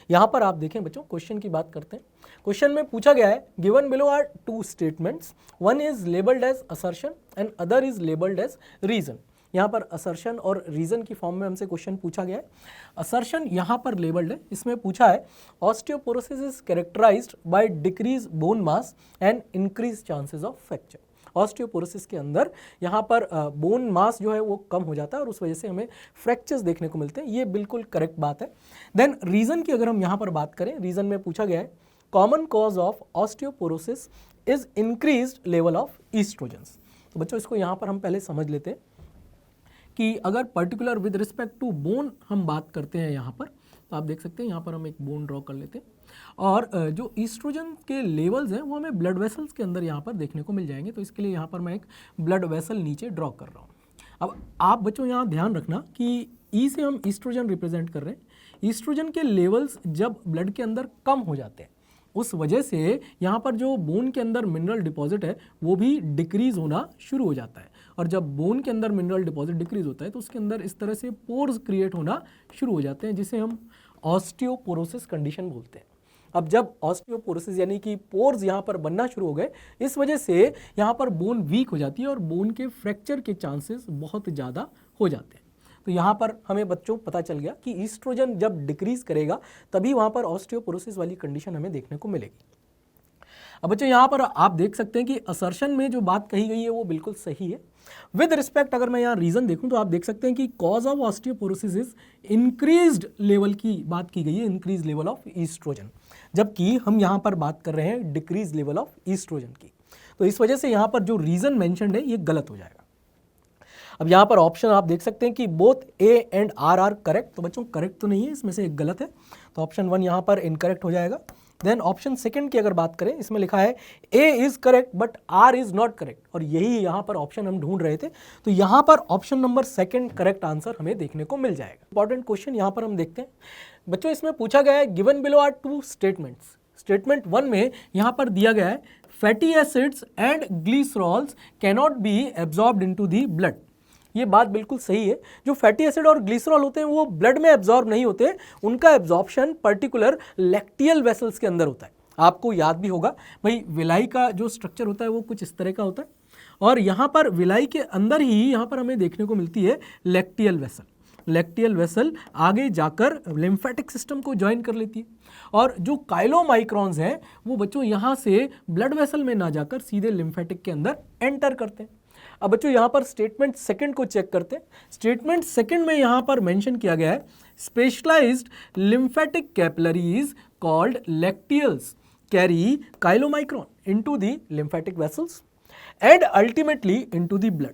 यहाँ पर आप देखें बच्चों, क्वेश्चन की बात करते हैं। क्वेश्चन में पूछा गया है given below are two statements, one is labelled as assertion and other is labelled as reason. यहाँ पर असर्शन और रीजन की फॉर्म में हमसे क्वेश्चन पूछा गया है। असर्शन यहाँ पर लेबल्ड है, इसमें पूछा है osteoporosis is characterised by decrease bone mass and increase chances of fracture. Osteoporosis के अंदर यहाँ पर बोन मास जो है वो कम हो जाता है और उस वजह से हमें फ्रैक्चर्स देखने को मिलते हैं। ये बिल्कुल करेक्ट बात है। देन रीज़न की अगर हम यहाँ पर बात करें, रीज़न में पूछा गया है common cause of osteoporosis is increased level of oestrogens. तो बच्चों इसको यहाँ पर हम पहले समझ लेते हैं कि अगर particular with respect to bone हम बात करते हैं यहाँ पर, तो आप देख सकते हैं यहाँ पर हम एक बोन ड्रॉ कर लेते हैं और जो ईस्ट्रोजन के लेवल्स हैं वो हमें ब्लड वेसल्स के अंदर यहाँ पर देखने को मिल जाएंगे। तो इसके लिए यहाँ पर मैं एक ब्लड वेसल नीचे ड्रॉ कर रहा हूँ। अब आप बच्चों यहाँ ध्यान रखना कि ई से हम ईस्ट्रोजन रिप्रेजेंट कर रहे हैं। ईस्ट्रोजन के लेवल्स जब ब्लड के अंदर कम हो जाते हैं उस वजह से यहाँ पर जो बोन के अंदर मिनरल डिपॉजिट है वो भी डिक्रीज होना शुरू हो जाता है। और जब बोन के अंदर मिनरल डिपॉजिट डिक्रीज होता है तो उसके अंदर इस तरह से पोर्स क्रिएट होना शुरू हो जाते हैं, जिसे हम ऑस्टियोपोरोसिस कंडीशन बोलते हैं। अब जब ऑस्टियोपोरोसिस यानी कि पोर्स यहाँ पर बनना शुरू हो गए, इस वजह से यहाँ पर बोन वीक हो जाती है और बोन के फ्रैक्चर के चांसेस बहुत ज़्यादा हो जाते हैं। तो यहाँ पर हमें बच्चों पता चल गया कि ईस्ट्रोजन जब डिक्रीज करेगा तभी वहाँ पर ऑस्टियोपोरोसिस वाली कंडीशन हमें देखने को मिलेगी। अब बच्चों यहाँ पर आप देख सकते हैं कि असर्शन में जो बात कही गई है वो बिल्कुल सही है। विद रिस्पेक्ट अगर मैं यहाँ रीजन देखूं तो आप देख सकते हैं कि cause of osteoporosis is increased level की बात की गई है, इंक्रीज लेवल ऑफ ईस्ट्रोजन, जबकि हम यहाँ पर बात कर रहे हैं डिक्रीज लेवल ऑफ ईस्ट्रोजन की। तो इस वजह से यहाँ पर जो रीजन मेंशन्ड है ये गलत हो जाएगा। अब यहाँ पर ऑप्शन आप देख सकते हैं कि both A and R are correct. तो बच्चों करेक्ट तो नहीं है, इसमें से एक गलत है, तो ऑप्शन 1 यहाँ पर इनकरेक्ट हो जाएगा। देन ऑप्शन सेकंड की अगर बात करें, इसमें लिखा है A is correct but R is not correct, और यही यहाँ पर ऑप्शन हम ढूंढ रहे थे। तो यहाँ पर option number second correct answer हमें देखने को मिल जाएगा। इंपॉर्टेंट क्वेश्चन यहाँ पर हम देखते हैं बच्चों, इसमें पूछा गया है given below are two statements. Statement 1 में यहाँ पर दिया गया है fatty acids and glycerols cannot be absorbed into the blood. ये बात बिल्कुल सही है। जो फैटी एसिड और ग्लिसरॉल होते हैं वो ब्लड में एब्जॉर्ब नहीं होते, उनका एब्जॉर्प्शन पर्टिकुलर लैक्टियल वेसल्स के अंदर होता है। आपको याद भी होगा भाई, विलाई का जो स्ट्रक्चर होता है वो कुछ इस तरह का होता है और यहाँ पर विलाई के अंदर ही यहाँ पर हमें देखने को मिलती है लैक्टियल वेसल। लैक्टियल वेसल आगे जाकर लिम्फेटिक सिस्टम को ज्वाइन कर लेती है और जो काइलोमाइक्रॉन्स हैं वो बच्चों यहाँ से ब्लड वेसल में ना जाकर सीधे लिम्फेटिक के अंदर एंटर करते हैं। अब बच्चों यहाँ पर स्टेटमेंट सेकंड को चेक करते हैं। स्टेटमेंट सेकंड में यहाँ पर मेंशन किया गया है specialized lymphatic capillaries called lacteals carry chylomicron into the lymphatic vessels and ultimately into the blood.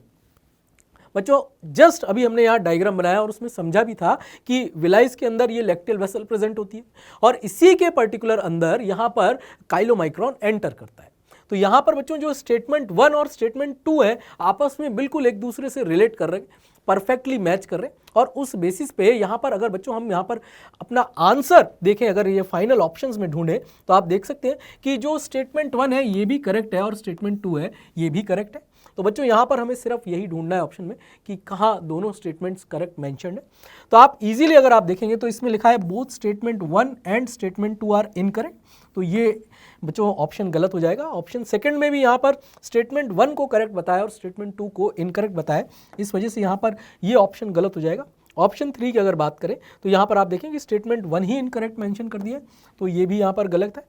बच्चों जस्ट अभी हमने यहाँ डायग्राम बनाया और उसमें समझा भी था कि विलाइस के अंदर ये लैक्टियल वेसल प्रेजेंट होती है और इसी के पर्टिकुलर अंदर यहाँ पर काइलोमाइक्रॉन एंटर करता है। तो यहाँ पर बच्चों जो स्टेटमेंट 1 और स्टेटमेंट 2 है आपस में बिल्कुल एक दूसरे से रिलेट कर रहे हैं, परफेक्टली मैच कर रहे हैं और उस बेसिस पे यहाँ पर अगर बच्चों हम यहाँ पर अपना आंसर देखें, अगर ये फाइनल ऑप्शंस में ढूंढें तो आप देख सकते हैं कि जो स्टेटमेंट 1 है ये भी करेक्ट है और स्टेटमेंट 2 है ये भी करेक्ट है। तो बच्चों यहाँ पर हमें सिर्फ यही ढूंढना है ऑप्शन में कि कहाँ दोनों स्टेटमेंट्स करेक्ट मेंशन्ड है। तो आप इजीली अगर आप देखेंगे तो इसमें लिखा है both statement 1 and statement 2 are incorrect, तो ये बच्चों ऑप्शन गलत हो जाएगा। ऑप्शन सेकंड में भी यहाँ पर स्टेटमेंट 1 को करेक्ट बताया और स्टेटमेंट 2 को इनकरेक्ट बताया, इस वजह से यहाँ पर ये ऑप्शन गलत हो जाएगा। ऑप्शन 3 की अगर बात करें तो यहाँ पर आप देखें कि स्टेटमेंट 1 ही इनकरेक्ट मेंशन कर दिया है, तो ये भी यहाँ पर गलत है।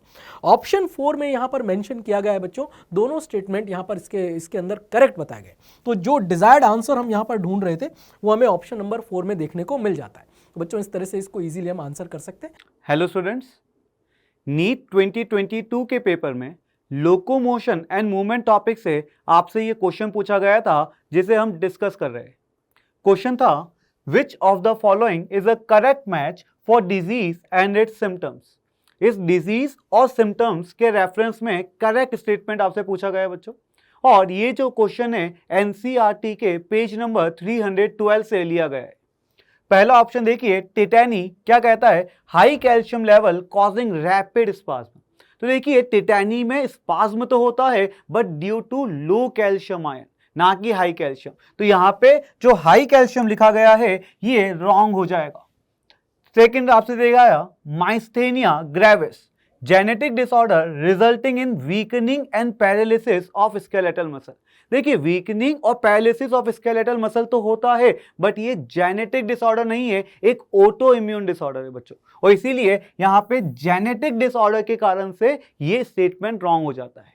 ऑप्शन 4 में यहाँ पर मेंशन किया गया है बच्चों दोनों स्टेटमेंट यहाँ पर इसके अंदर करेक्ट बताए गए, तो जो डिजायर्ड आंसर हम यहाँ पर ढूंढ रहे थे वो हमें ऑप्शन नंबर 4 में देखने को मिल जाता है। तो बच्चों इस तरह से इसको ईजिली हम आंसर कर सकते हैं। हेलो स्टूडेंट्स, नीट 2022 के पेपर में लोकोमोशन एंड मूवमेंट टॉपिक से आपसे ये क्वेश्चन पूछा गया था जिसे हम डिस्कस कर रहे हैं। क्वेश्चन था विच of the following is a correct match for disease and it's symptoms. इस डिजीज और सिम्टम्स के रेफरेंस में करेक्ट स्टेटमेंट आपसे पूछा गया है बच्चों, और ये जो क्वेश्चन है एनसीईआरटी के पेज नंबर 312 से लिया गया है। पहला ऑप्शन देखिए, टिटैनी क्या कहता है, high calcium level causing rapid spasm. तो देखिए टिटैनी में स्पाज्म तो होता है but due to low calcium ion, ना कि हाई कैल्शियम। तो यहां पे जो हाई कैल्शियम लिखा गया है ये रॉन्ग हो जाएगा। सेकंड आपसे देखा myasthenia gravis, genetic disorder resulting in weakening and paralysis of skeletal muscle. देखिए वीकनिंग और पैरालिसिस ऑफ स्केलेटल मसल तो होता है बट ये जेनेटिक डिसऑर्डर नहीं है, एक ऑटो इम्यून डिसऑर्डर है बच्चों, और इसीलिए यहां पे जेनेटिक डिसऑर्डर के कारण से ये स्टेटमेंट रॉन्ग हो जाता है।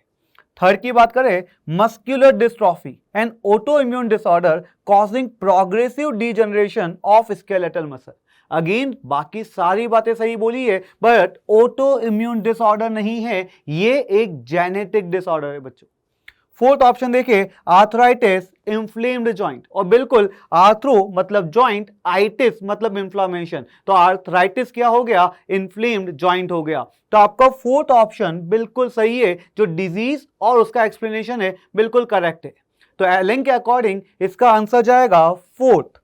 थर्ड की बात करें, muscular dystrophy and auto immune disorder causing progressive degeneration of skeletal muscle. Again बाकी सारी बातें सही बोली है बट ऑटो इम्यून डिसऑर्डर नहीं है, ये एक जेनेटिक डिसऑर्डर है बच्चों। फोर्थ ऑप्शन देखिए, आर्थराइटिस इंफ्लेम्ड जॉइंट, और बिल्कुल आर्थरो मतलब जॉइंट, आइटिस मतलब इंफ्लामेशन, तो आर्थराइटिस क्या हो गया, इंफ्लेम्ड जॉइंट हो गया। तो आपका फोर्थ ऑप्शन बिल्कुल सही है, जो डिजीज और उसका एक्सप्लेनेशन है बिल्कुल करेक्ट है। तो एलेन के अकॉर्डिंग इसका आंसर जाएगा फोर्थ।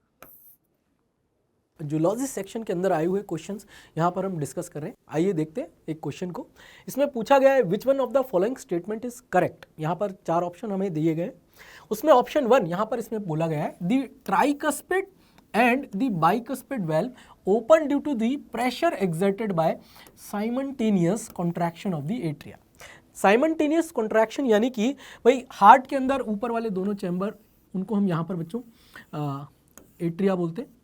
जूलॉजी सेक्शन के अंदर आए हुए क्वेश्चंस यहाँ पर हम डिस्कस कर रहे हैं। आइए देखते हैं एक क्वेश्चन को। इसमें पूछा गया है which one of the following statement is correct. यहाँ पर 4 ऑप्शन हमें दिए गए, उसमें ऑप्शन 1 यहाँ पर इसमें बोला गया है the tricuspid and the bicuspid valve open due to the pressure exerted by simultaneous contraction of the atria. Simultaneous contraction यानी कि भाई हार्ट के अंदर ऊपर वाले दोनों चैम्बर, उनको हम यहाँ पर बच्चों एट्रिया बोलते हैं,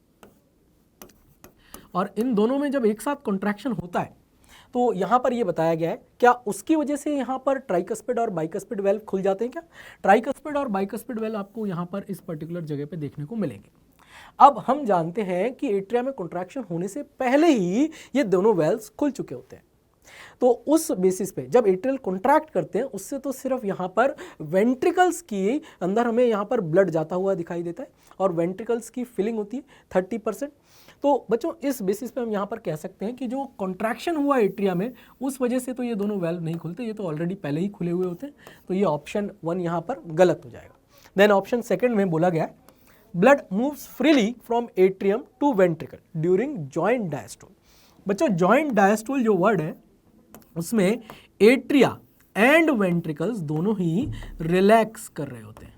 और इन दोनों में जब एक साथ कॉन्ट्रैक्शन होता है तो यहाँ पर ये बताया गया है क्या उसकी वजह से यहाँ पर ट्राइकस्पिड और बाइकस्पिड वेल्व खुल जाते हैं क्या। ट्राइकस्पिड और बाइकस्पिड वेल्व आपको यहाँ पर इस पर्टिकुलर जगह पे देखने को मिलेंगे। अब हम जानते हैं कि एट्रिया में कॉन्ट्रैक्शन होने से पहले ही ये दोनों वेल्व्स खुल चुके होते हैं। तो उस बेसिस पे जब एट्रियल कॉन्ट्रैक्ट करते हैं उससे तो सिर्फ यहाँ पर वेंट्रिकल्स की अंदर हमें यहाँ पर ब्लड जाता हुआ दिखाई देता है और वेंट्रिकल्स की फिलिंग होती है 30%। तो बच्चों इस बेसिस पे हम यहाँ पर कह सकते हैं कि जो कॉन्ट्रैक्शन हुआ एट्रिया में उस वजह से तो ये दोनों वेल्व नहीं खुलते, ये तो ऑलरेडी पहले ही खुले हुए होते हैं। तो ये ऑप्शन 1 यहाँ पर गलत हो जाएगा। देन ऑप्शन 2 में बोला गया है blood moves freely from atrium to ventricle during joint diastole. बच्चों जॉइंट डायस्टोल जो वर्ड है उसमें एट्रिया एंड वेंट्रिकल्स दोनों ही रिलैक्स कर रहे होते हैं।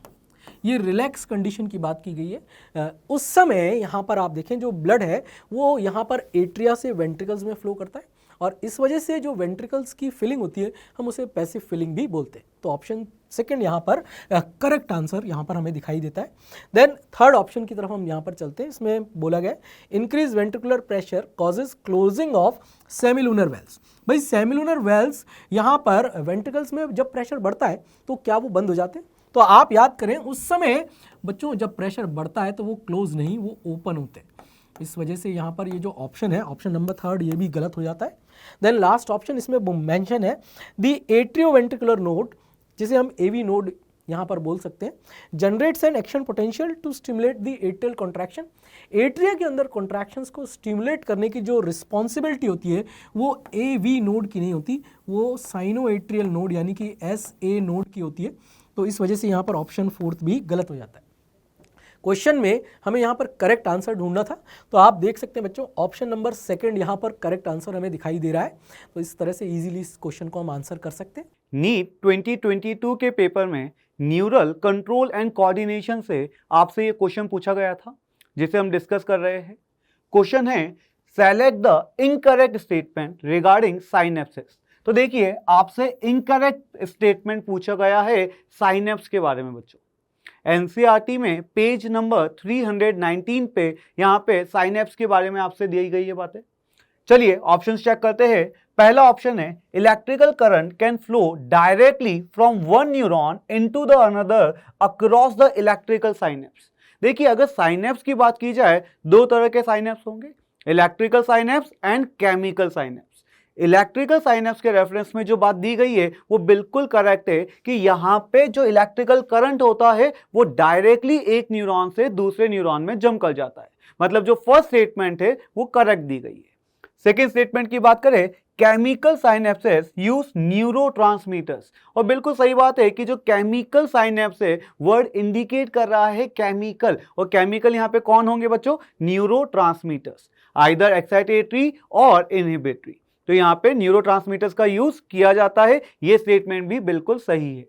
ये रिलैक्स कंडीशन की बात की गई है। उस समय यहाँ पर आप देखें जो ब्लड है वो यहाँ पर एट्रिया से वेंट्रिकल्स में फ्लो करता है और इस वजह से जो वेंट्रिकल्स की फिलिंग होती है हम उसे पैसिव फिलिंग भी बोलते हैं। तो ऑप्शन 2 यहाँ पर करेक्ट आंसर यहाँ पर हमें दिखाई देता है। देन थर्ड ऑप्शन की तरफ हम यहाँ पर चलते हैं। इसमें बोला गया increase ventricular pressure causes closing of semilunar valves. भाई सेमिलूनर वेल्व्स यहाँ पर वेंट्रिकल्स में जब प्रेशर बढ़ता है तो क्या वो बंद हो जाते हैं। तो आप याद करें उस समय बच्चों जब प्रेशर बढ़ता है तो वो क्लोज नहीं, वो ओपन होते हैं। इस वजह से यहाँ पर ये जो ऑप्शन है ऑप्शन नंबर 3 ये भी गलत हो जाता है। देन लास्ट ऑप्शन इसमें मेंशन है द एट्रियोवेंट्रिकुलर नोड, जिसे हम एवी नोड यहाँ पर बोल सकते हैं, generates an action potential to stimulate the atrial contraction. Atria के अंदर कॉन्ट्रैक्शंस को स्टिमुलेट करने की जो रिस्पॉन्सिबिलिटी होती है वो एवी नोड की नहीं होती, वो साइनो एट्रियल नोड यानी कि SA नोड की होती है। तो इस वजह से यहाँ पर ऑप्शन 4 भी गलत हो जाता है। क्वेश्चन में हमें यहाँ पर करेक्ट आंसर ढूंढना था, तो आप देख सकते हैं बच्चों ऑप्शन नंबर 2 यहाँ पर करेक्ट आंसर हमें दिखाई दे रहा है। तो इस तरह से इजीली इस क्वेश्चन को हम आंसर कर सकते हैं। नीट 2022 के पेपर में न्यूरल कंट्रोल एंड कोऑर्डिनेशन से आपसे ये क्वेश्चन पूछा गया था जिसे हम डिस्कस कर रहे हैं। क्वेश्चन है select the incorrect statement regarding synapsis. तो देखिए आपसे इनकरेक्ट स्टेटमेंट पूछा गया है साइनेप्स के बारे में बच्चों। एनसीईआरटी में पेज नंबर 319 पे यहाँ पे साइनेप्स के बारे में आपसे दी गई है बातें। चलिए ऑप्शंस चेक करते हैं। पहला ऑप्शन है electrical current can flow directly from one neuron into the another across the electrical synapse. देखिए अगर साइनेप्स की बात की जाए 2 तरह के साइनेप्स होंगे, electrical synapse and chemical synapse. Electrical synapse के रेफरेंस में जो बात दी गई है वो बिल्कुल करेक्ट है कि यहाँ पे जो इलेक्ट्रिकल करंट होता है वो डायरेक्टली एक न्यूरॉन से दूसरे न्यूरॉन में जम कर जाता है। मतलब जो फर्स्ट स्टेटमेंट है वो करेक्ट दी गई है। सेकेंड स्टेटमेंट की बात करें, केमिकल साइनेप्सेस यूज न्यूरोट्रांसमीटर्स, और बिल्कुल सही बात है कि जो केमिकल साइनेप्स है वर्ड इंडिकेट कर रहा है केमिकल, और केमिकल यहाँ पे कौन होंगे बच्चों, न्यूरोट्रांसमीटर्स, आइदर एक्साइटेटरी और इनहिबिटरी। तो यहाँ पे न्यूरोट्रांसमीटर्स का यूज किया जाता है, ये स्टेटमेंट भी बिल्कुल सही है।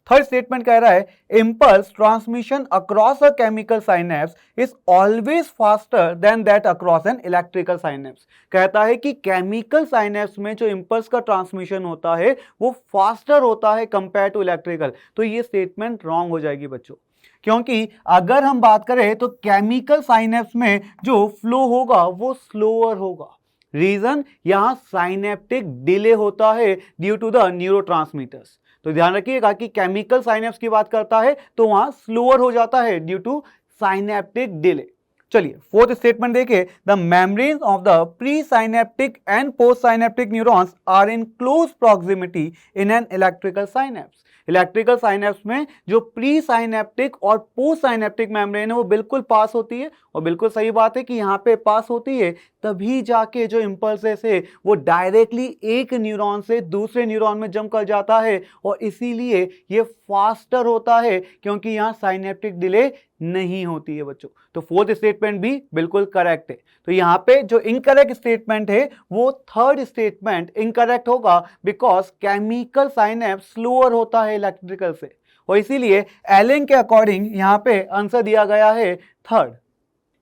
थर्ड स्टेटमेंट कह रहा है impulse transmission across a chemical synapse is always faster than that across N electrical synapse. कहता है कि केमिकल साइनेप्स में जो इम्पल्स का ट्रांसमिशन होता है वो फास्टर होता है कंपेयर टू इलेक्ट्रिकल। तो ये स्टेटमेंट रॉन्ग हो जाएगी बच्चों, क्योंकि अगर हम बात करें तो केमिकल साइनेप्स में जो फ्लो होगा वो स्लोअर होगा। रीजन, यहां साइनेप्टिक डिले होता है ड्यू टू द न्यूरोट्रांसमीटर्स। तो ध्यान रखिएगा कि केमिकल साइनेप्स की बात करता है तो वहां स्लोअर हो जाता है ड्यू टू साइनेप्टिक डिले। चलिए फोर्थ स्टेटमेंट देखिए, the membranes of the pre synaptic and post synaptic neurons are in close proximity in an electrical synapse. Electrical synapse में जो प्री साइनेप्टिक और पोस्ट साइनेप्टिक मेम्ब्रेन है वो बिल्कुल पास होती है, और बिल्कुल सही बात है कि यहाँ पे पास होती है तभी जाके जो इम्पल्सेस है वो डायरेक्टली एक न्यूरॉन से दूसरे न्यूरॉन में जम कर जाता है, और इसीलिए ये फास्टर होता है क्योंकि यहाँ साइनेप्टिक डिले नहीं होती है बच्चों। तो फोर्थ स्टेटमेंट भी बिल्कुल करेक्ट है। तो यहाँ पे जो इनकरेक्ट स्टेटमेंट है वो थर्ड स्टेटमेंट इनकरेक्ट होगा, बिकॉज केमिकल साइनेप्स स्लोअर होता है इलेक्ट्रिकल से, और इसीलिए एलेन के अकॉर्डिंग यहाँ पे आंसर दिया गया है थर्ड।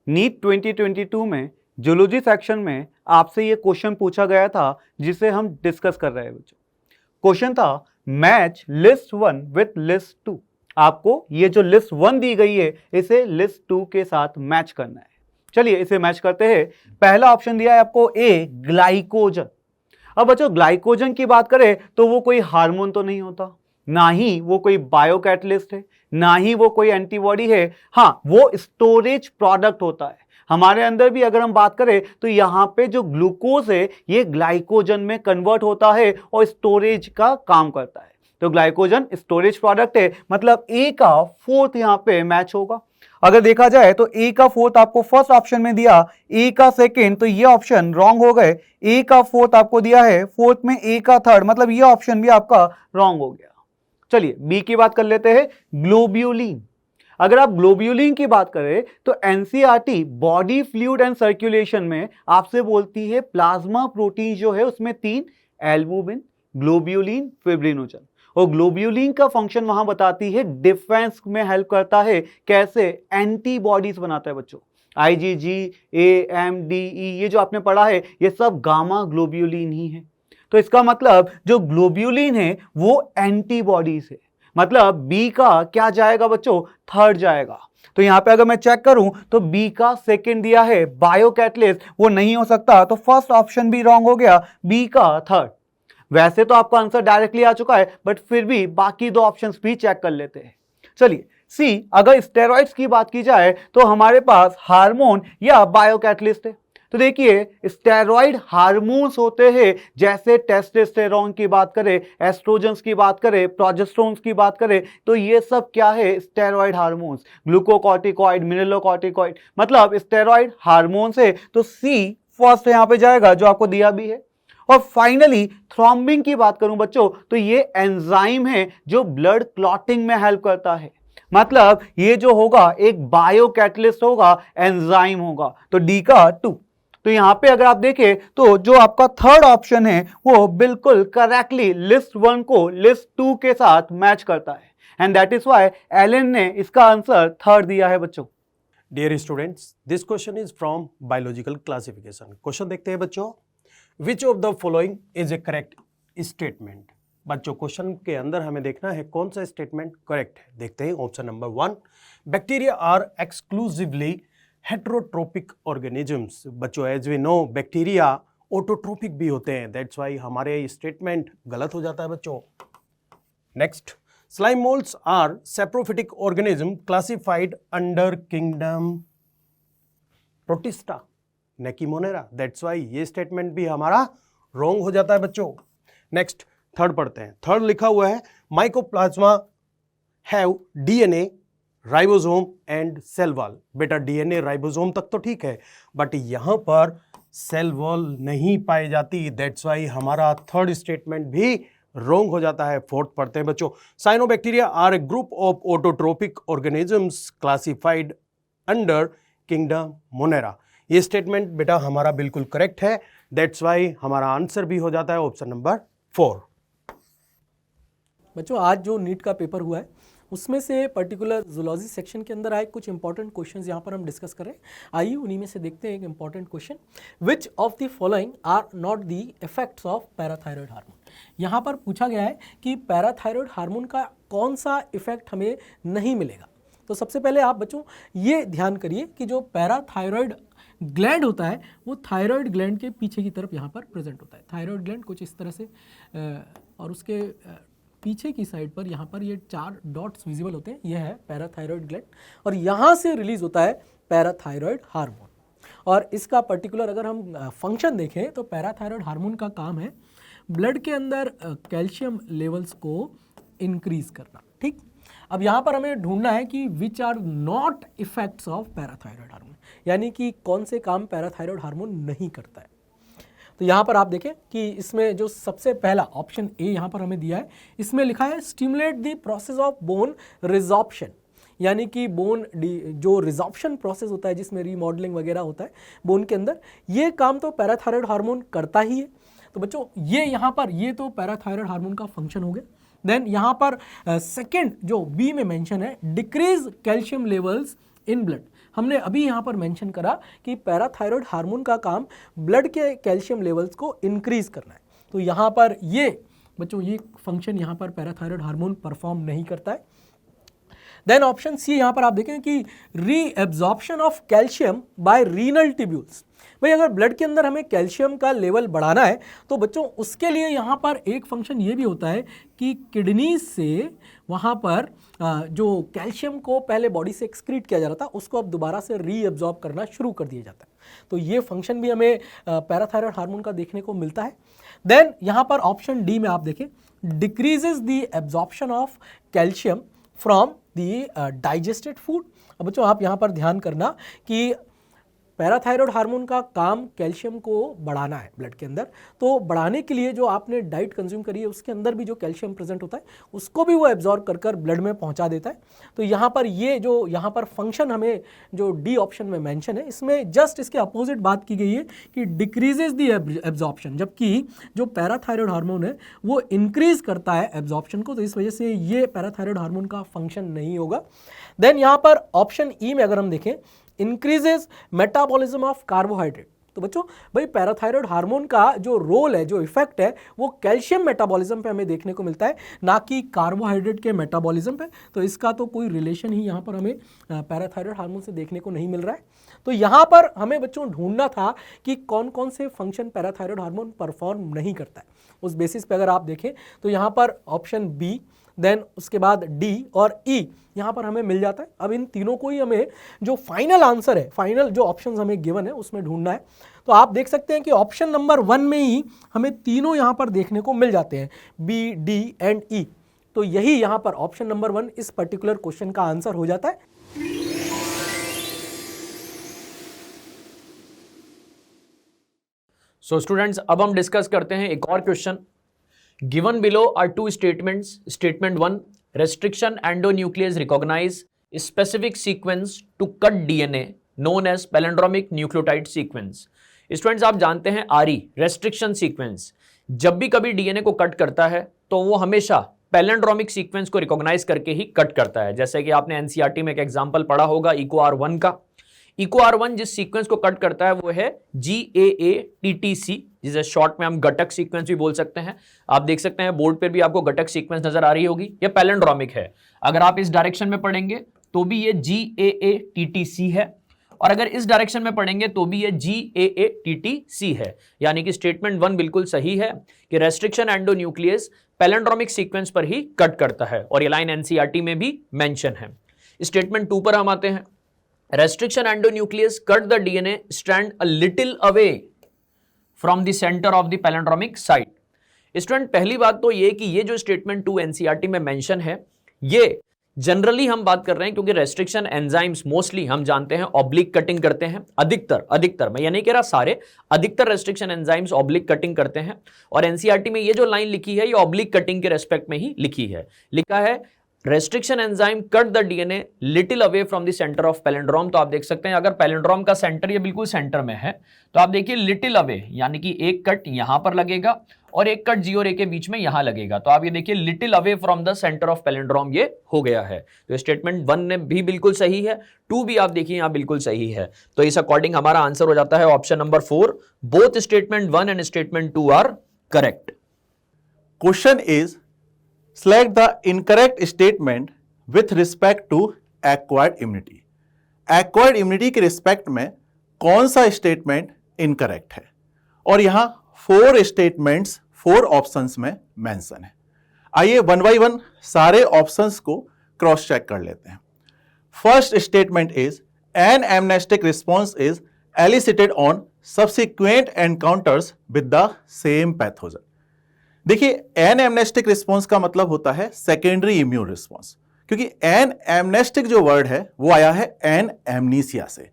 नीट 2022 में जूलॉजी सेक्शन में आपसे ये क्वेश्चन पूछा गया था जिसे हम डिस्कस कर रहे हैं बच्चों। क्वेश्चन था मैच लिस्ट 1 विथ लिस्ट 2। आपको ये जो लिस्ट 1 दी गई है इसे लिस्ट 2 के साथ मैच करना है। चलिए इसे मैच करते हैं। पहला ऑप्शन दिया है आपको ए, ग्लाइकोजन। अब बच्चों ग्लाइकोजन की बात करें तो वो कोई हार्मोन तो नहीं होता, ना ही वो कोई बायोकैटलिस्ट है, ना ही वो कोई एंटीबॉडी है। हाँ, वो स्टोरेज प्रोडक्ट होता है। हमारे अंदर भी अगर हम बात करें तो यहाँ पे जो ग्लूकोज है ये ग्लाइकोजन में कन्वर्ट होता है और स्टोरेज का काम करता है। तो ग्लाइकोजन स्टोरेज प्रोडक्ट है, मतलब ए का फोर्थ यहाँ पे मैच होगा। अगर देखा जाए तो ए का फोर्थ आपको फर्स्ट ऑप्शन में दिया, ए का सेकंड, तो ये ऑप्शन रॉन्ग हो गए। ए का फोर्थ आपको दिया है, फोर्थ में ए का थर्ड, मतलब ये ऑप्शन भी आपका रॉन्ग हो गया। चलिए बी की बात कर लेते हैं, ग्लोब्यूलिन। अगर आप ग्लोब्यूलिन की बात करें तो NCERT body fluid and circulation में आपसे बोलती है प्लाज्मा प्रोटीन जो है उसमें 3, एल्बुमिन, ग्लोब्यूलिन, फिब्रिनोजन। और ग्लोब्यूलिन का फंक्शन वहां बताती है डिफेंस में हेल्प करता है। कैसे? एंटीबॉडीज बनाता है बच्चों। आईजीजी, एएमडीई, ये जो आपने पढ़ा है ये सब गामा ग्लोब्यूलिन ही है। तो इसका मतलब जो ग्लोब्यूलिन है वो एंटीबॉडीज है। मतलब बी का क्या जाएगा बच्चों? थर्ड जाएगा। तो यहां पे अगर मैं चेक करूं तो बी का सेकंड दिया है, बायोकैटलिस्ट, वो नहीं हो सकता, तो फर्स्ट ऑप्शन भी रॉन्ग हो गया, बी का थर्ड। वैसे तो आपका आंसर डायरेक्टली आ चुका है, बट फिर भी बाकी 2 ऑप्शंस भी चेक कर लेते हैं। चलिए सी, अगर स्टेरॉइड्स की बात की जाए तो हमारे पास हार्मोन या बायोकैटलिस्ट है। तो देखिए स्टेरॉइड हार्मोन्स होते हैं, जैसे टेस्टोस्टेरोन की बात करें, एस्ट्रोजन्स की बात करें, प्रोजेस्टेरोन की बात करें, तो ये सब क्या है? Steroid hormones. ग्लूकोकॉर्टिकॉइड, मिनरलोकॉर्टिकॉइड, मतलब स्टेरॉइड हार्मोन्स है। तो सी फर्स्ट यहां पे जाएगा जो आपको दिया भी है। और फाइनली थ्रोम्बिन की बात करूं बच्चों तो ये एंजाइम है जो ब्लड क्लॉटिंग में हेल्प करता है। मतलब ये जो होगा एक बायोकैटलिस्ट होगा, एंजाइम होगा। तो डी का 2। तो यहां पे अगर आप देखें तो जो आपका थर्ड ऑप्शन है वो बिल्कुल करेक्टली लिस्ट 1 को लिस्ट 2 के साथ मैच करता है, and that is why Allen ने इसका आंसर थर्ड दिया है बच्चों। Dear students, this question is from biological classification. Question देखते हैं बच्चों, which of the following is a correct statement. बच्चों क्वेश्चन के अंदर हमें देखना है कौन सा स्टेटमेंट करेक्ट है। देखते हैं option number 1, bacteria are exclusively heterotrophic organisms. बच्चों as we know bacteria autotrophic भी होते हैं, दैट्स वाई हमारे स्टेटमेंट गलत हो जाता है बच्चों। Next, slime molds are saprophytic organism classified under kingdom Protista नेकीमोनेरा, दैट्स वाई ये स्टेटमेंट भी हमारा रॉन्ग हो जाता है बच्चों। नेक्स्ट थर्ड पढ़ते हैं। थर्ड लिखा हुआ है mycoplasma have DNA, ribosome and cell wall. बेटा डीएनए राइबोसोम तक तो ठीक है, बट यहां पर सेल वॉल नहीं पाई जाती, दैट्स वाई हमारा थर्ड स्टेटमेंट भी रॉन्ग हो जाता है। फोर्थ पढ़ते हैं बच्चों। Cyanobacteria are a group of autotrophic organisms classified under kingdom Monera. ये स्टेटमेंट बेटा हमारा बिल्कुल करेक्ट है, दैट्स वाई हमारा आंसर भी हो जाता है ऑप्शन नंबर 4। बच्चों आज जो नीट का पेपर हुआ है उसमें से पर्टिकुलर जूलॉजी सेक्शन के अंदर आए कुछ इंपॉर्टेंट क्वेश्चंस यहाँ पर हम डिस्कस करें। आइए उन्हीं में से देखते हैं एक important question. Which of the following are not the effects of parathyroid hormone. यहाँ पर पूछा गया है कि पैराथायरॉयड हार्मोन का कौन सा इफेक्ट हमें नहीं मिलेगा। तो सबसे पहले आप बच्चों ये ध्यान करिए कि जो पैराथायरॉयड ग्लैंड होता है वो थायराइड ग्लैंड के पीछे की तरफ यहाँ पर प्रेजेंट होता है। थायराइड ग्लैंड कुछ इस तरह से और उसके पीछे की साइड पर यहाँ पर ये 4 डॉट्स विजिबल होते हैं, यह है पैराथायरॉयड ग्लैंड और यहाँ से रिलीज होता है पैराथायरॉयड हार्मोन। और इसका पर्टिकुलर अगर हम फंक्शन देखें तो पैराथायरॉयड हार्मोन का काम है ब्लड के अंदर कैल्शियम लेवल्स को इंक्रीज करना। ठीक, अब यहाँ पर हमें ढूंढना है कि which are not effects of parathyroid hormone, यानी कि कौन से काम पैराथायरॉयड हार्मोन नहीं करता है। तो यहाँ पर आप देखें कि इसमें जो सबसे पहला ऑप्शन ए यहाँ पर हमें दिया है, इसमें लिखा है stimulate the process of bone resorption, यानी कि बोन जो रिजॉर्प्शन प्रोसेस होता है जिसमें रीमॉडलिंग वगैरह होता है बोन के अंदर, ये काम तो पैराथायरॉयड हार्मोन करता ही है। तो बच्चों ये यहाँ पर ये तो पैराथायरॉयड हार्मोन का फंक्शन हो गया। देन यहाँ पर सेकंड जो बी में मेंशन है decrease calcium levels in blood, हमने अभी यहाँ पर मेंशन करा कि पैराथायरॉयड हार्मोन का काम ब्लड के कैल्शियम लेवल्स को इंक्रीज करना है। तो यहाँ पर ये बच्चों ये फंक्शन यहाँ पर पैराथायरॉयड हार्मोन परफॉर्म नहीं करता है। देन ऑप्शन सी यहाँ पर आप देखें कि reabsorption of calcium by renal tubules. भाई अगर ब्लड के अंदर हमें कैल्शियम का लेवल बढ़ाना है तो बच्चों उसके लिए यहाँ पर एक फंक्शन ये भी होता है कि किडनी से वहाँ पर जो कैल्शियम को पहले बॉडी से एक्सक्रीट किया जा रहा था उसको अब दोबारा से रीएब्जॉर्ब करना शुरू कर दिया जाता है। तो ये फंक्शन भी हमें पैराथायरॉयड हार्मोन का देखने को मिलता है। देन यहाँ पर ऑप्शन डी में आप देखें decreases the absorption of calcium from the digested food. अब बच्चों आप यहाँ पर ध्यान करना कि पैराथायरॉयड हार्मोन का काम कैल्शियम को बढ़ाना है ब्लड के अंदर, तो बढ़ाने के लिए जो आपने डाइट कंज्यूम करी है उसके अंदर भी जो कैल्शियम प्रेजेंट होता है उसको भी वो एब्जॉर्ब कर ब्लड में पहुंचा देता है। तो यहाँ पर ये जो यहाँ पर फंक्शन हमें जो डी ऑप्शन में मेंशन है इसमें जस्ट इसके अपोजिट बात की गई है कि डिक्रीजेज दी एब्जॉर्प्शन, जबकि जो पैराथायरॉयड हार्मोन है वो इंक्रीज करता है एब्जॉर्प्शन को। तो इस वजह से ये पैराथायरॉयड हार्मोन का फंक्शन नहीं होगा। देन यहाँ पर ऑप्शन ई में अगर हम देखें इंक्रीजेज मेटाबॉलिज्म ऑफ कार्बोहाइड्रेट। तो बच्चों भाई पैराथायरॉयड हार्मोन का जो रोल है जो इफेक्ट है वो कैल्शियम मेटाबॉलिज्म पे हमें देखने को मिलता है, ना कि कार्बोहाइड्रेट के मेटाबॉलिज्म पे। तो इसका तो कोई रिलेशन ही यहाँ पर हमें पैराथायरॉयड हार्मोन से देखने को नहीं मिल रहा है। तो यहाँ पर हमें बच्चों ढूंढना था कि कौन कौन से फंक्शन पैराथायरॉयड हार्मोन परफॉर्म नहीं करता है। उस बेसिस पे अगर आप देखें तो यहाँ पर ऑप्शन बी, देन उसके बाद डी और ई यहाँ पर हमें मिल जाता है। अब इन तीनों को ही हमें जो फाइनल आंसर है, फाइनल जो ऑप्शंस हमें गिवन है उसमें ढूंढना है। तो आप देख सकते हैं कि ऑप्शन नंबर 1 में ही हमें तीनों यहाँ पर देखने को मिल जाते हैं, बी, डी एंड ई। तो यही यहाँ पर ऑप्शन नंबर 1 इस पर्टिकुलर क्वेश्चन का आंसर हो जाता है। सो स्टूडेंट्स अब हम डिस्कस करते हैं एक और question. Given below are 2 statements. Statement 1, restriction endonuclease recognize specific sequence to cut DNA known as palindromic nucleotide sequence। Students आप जानते हैं RE रेस्ट्रिक्शन सीक्वेंस जब भी कभी डीएनए को कट करता है तो वो हमेशा पैलिंड्रोमिक सीक्वेंस को रिकॉग्नाइज करके ही कट करता है। जैसे कि आपने एनसीईआरटी में एक एग्जांपल पढ़ा होगा EcoR1 का। EcoR1 जिस सीक्वेंस को कट करता है वो है GAATTC, जिसे शॉर्ट में हम गटक सीक्वेंस भी बोल सकते हैं। आप देख सकते हैं बोर्ड पर भी आपको गटक सीक्वेंस नजर आ रही होगी। ये पैलिंड्रोमिक है। अगर आप इस डायरेक्शन में पढ़ेंगे तो भी ये GAATTC है, और अगर इस डायरेक्शन में पढ़ेंगे तो भी ये GAATTC है। यानी कि स्टेटमेंट 1 बिल्कुल सही है कि रेस्ट्रिक्शन एंडोन्यूक्लियस पैलिंड्रोमिक सीक्वेंस पर ही कट करता है, और ये लाइन एनसीईआरटी में भी मेंशन है। स्टेटमेंट 2 पर हम आते हैं। Restriction endonuclease cut the DNA strand a little away from the centre of the palindromic site. Student पहली बात तो ये कि ये जो स्टेटमेंट 2 एनसीईआरटी में मेंशन है, ये जनरली हम बात कर रहे हैं क्योंकि रेस्ट्रिक्शन एंजाइम्स मोस्टली हम जानते हैं ऑब्लिक कटिंग करते हैं। अधिकतर मैं ये नहीं कह रहा सारे, अधिकतर रेस्ट्रिक्शन एंजाइम्स ऑब्लिक कटिंग करते हैं। और एनसीईआरटी में ये जो लाइन लिखी है ये ऑब्लिक कटिंग के रेस्पेक्ट में ही लिखी है। लिखा है restriction enzyme cut the DNA little away from the centre of palindrome. तो आप देख सकते हैं अगर पैलिंड्रोम का सेंटर ये बिल्कुल सेंटर में है तो आप देखिए लिटिल अवे, यानी कि एक कट यहां पर लगेगा और एक कट जी और ए के बीच में यहां लगेगा। तो आप ये देखिए little away from the centre of palindrome ये हो गया है। तो स्टेटमेंट 1 ने भी बिल्कुल सही है, 2 भी आप देखिए यहां बिल्कुल सही है। तो इस अकॉर्डिंग हमारा आंसर हो जाता है option number 4, both statement 1 and statement 2 are correct. Question is select the incorrect statement with respect to acquired immunity। acquired immunity के रिस्पेक्ट में कौन सा स्टेटमेंट इनकरेक्ट है, और यहां 4 स्टेटमेंट्स 4 ऑप्शंस में मेंशन है। आइए वन बाय वन सारे ऑप्शंस को क्रॉस चेक कर लेते हैं। First statement is an amnestic response is elicited on subsequent encounters with the same pathogen. देखिए एन एमनेस्टिक रिस्पॉन्स का मतलब होता है सेकेंडरी इम्यून रिस्पॉन्स, क्योंकि एन एमनेस्टिक जो वर्ड है वो आया है एन एमनीसिया से,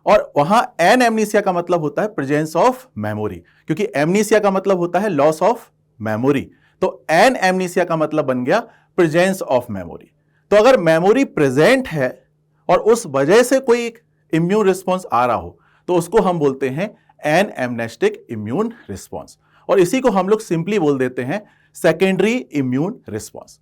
और वहां एन एमनीसिया का मतलब होता है प्रेजेंस ऑफ मेमोरी, क्योंकि एमनीसिया का मतलब होता है लॉस ऑफ मेमोरी। तो एन एमनीसिया का मतलब बन गया प्रेजेंस ऑफ मेमोरी। तो अगर मेमोरी प्रेजेंट है और उस वजह से कोई इम्यून रिस्पॉन्स आ रहा हो तो उसको हम बोलते हैं एन एमनेस्टिक इम्यून रिस्पॉन्स, और इसी को हम लोग सिंपली बोल देते हैं सेकेंडरी इम्यून रिस्पॉन्स।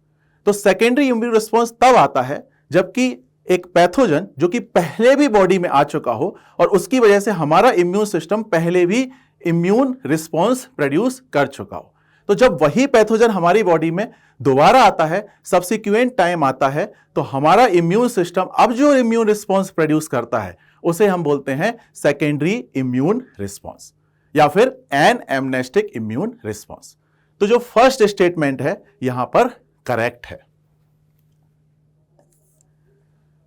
तो सेकेंडरी इम्यून रिस्पॉन्स तब आता है जबकि एक पैथोजन जो कि पहले भी बॉडी में आ चुका हो और उसकी वजह से हमारा इम्यून सिस्टम पहले भी इम्यून रिस्पॉन्स प्रोड्यूस कर चुका हो। तो जब वही पैथोजन हमारी बॉडी में दोबारा आता है, सब्सिक्वेंट टाइम आता है, तो हमारा इम्यून सिस्टम अब जो इम्यून रिस्पॉन्स प्रोड्यूस करता है उसे हम बोलते हैं सेकेंडरी इम्यून रिस्पॉन्स या फिर एन एमनेस्टिक इम्यून रिस्पॉन्स। तो जो फर्स्ट स्टेटमेंट है यहां पर करेक्ट है।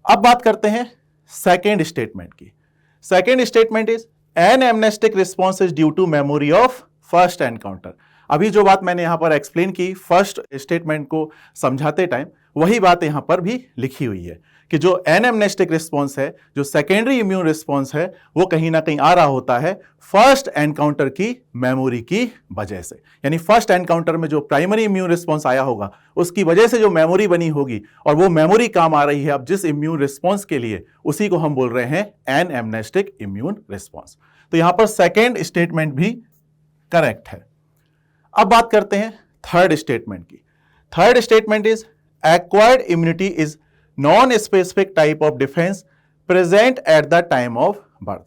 अब बात करते हैं सेकेंड स्टेटमेंट की। Second statement is an amnestic response is due to memory of first encounter. अभी जो बात मैंने यहां पर एक्सप्लेन की फर्स्ट स्टेटमेंट को समझाते टाइम, वही बात यहां पर भी लिखी हुई है कि जो एन एमनेस्टिक रिस्पॉन्स है, जो सेकेंडरी इम्यून रिस्पॉन्स है, वो कहीं ना कहीं आ रहा होता है फर्स्ट एनकाउंटर की मेमोरी की वजह से। यानी फर्स्ट एनकाउंटर में जो प्राइमरी इम्यून रिस्पॉन्स आया होगा उसकी वजह से जो मेमोरी बनी होगी, और वो मेमोरी काम आ रही है अब जिस इम्यून रिस्पॉन्स के लिए, उसी को हम बोल रहे हैं एन एमनेस्टिक इम्यून रिस्पॉन्स। तो यहां पर सेकेंड स्टेटमेंट भी करेक्ट है। अब बात करते हैं थर्ड स्टेटमेंट की। Third statement is acquired immunity is non specific type of defence present at the time of birth.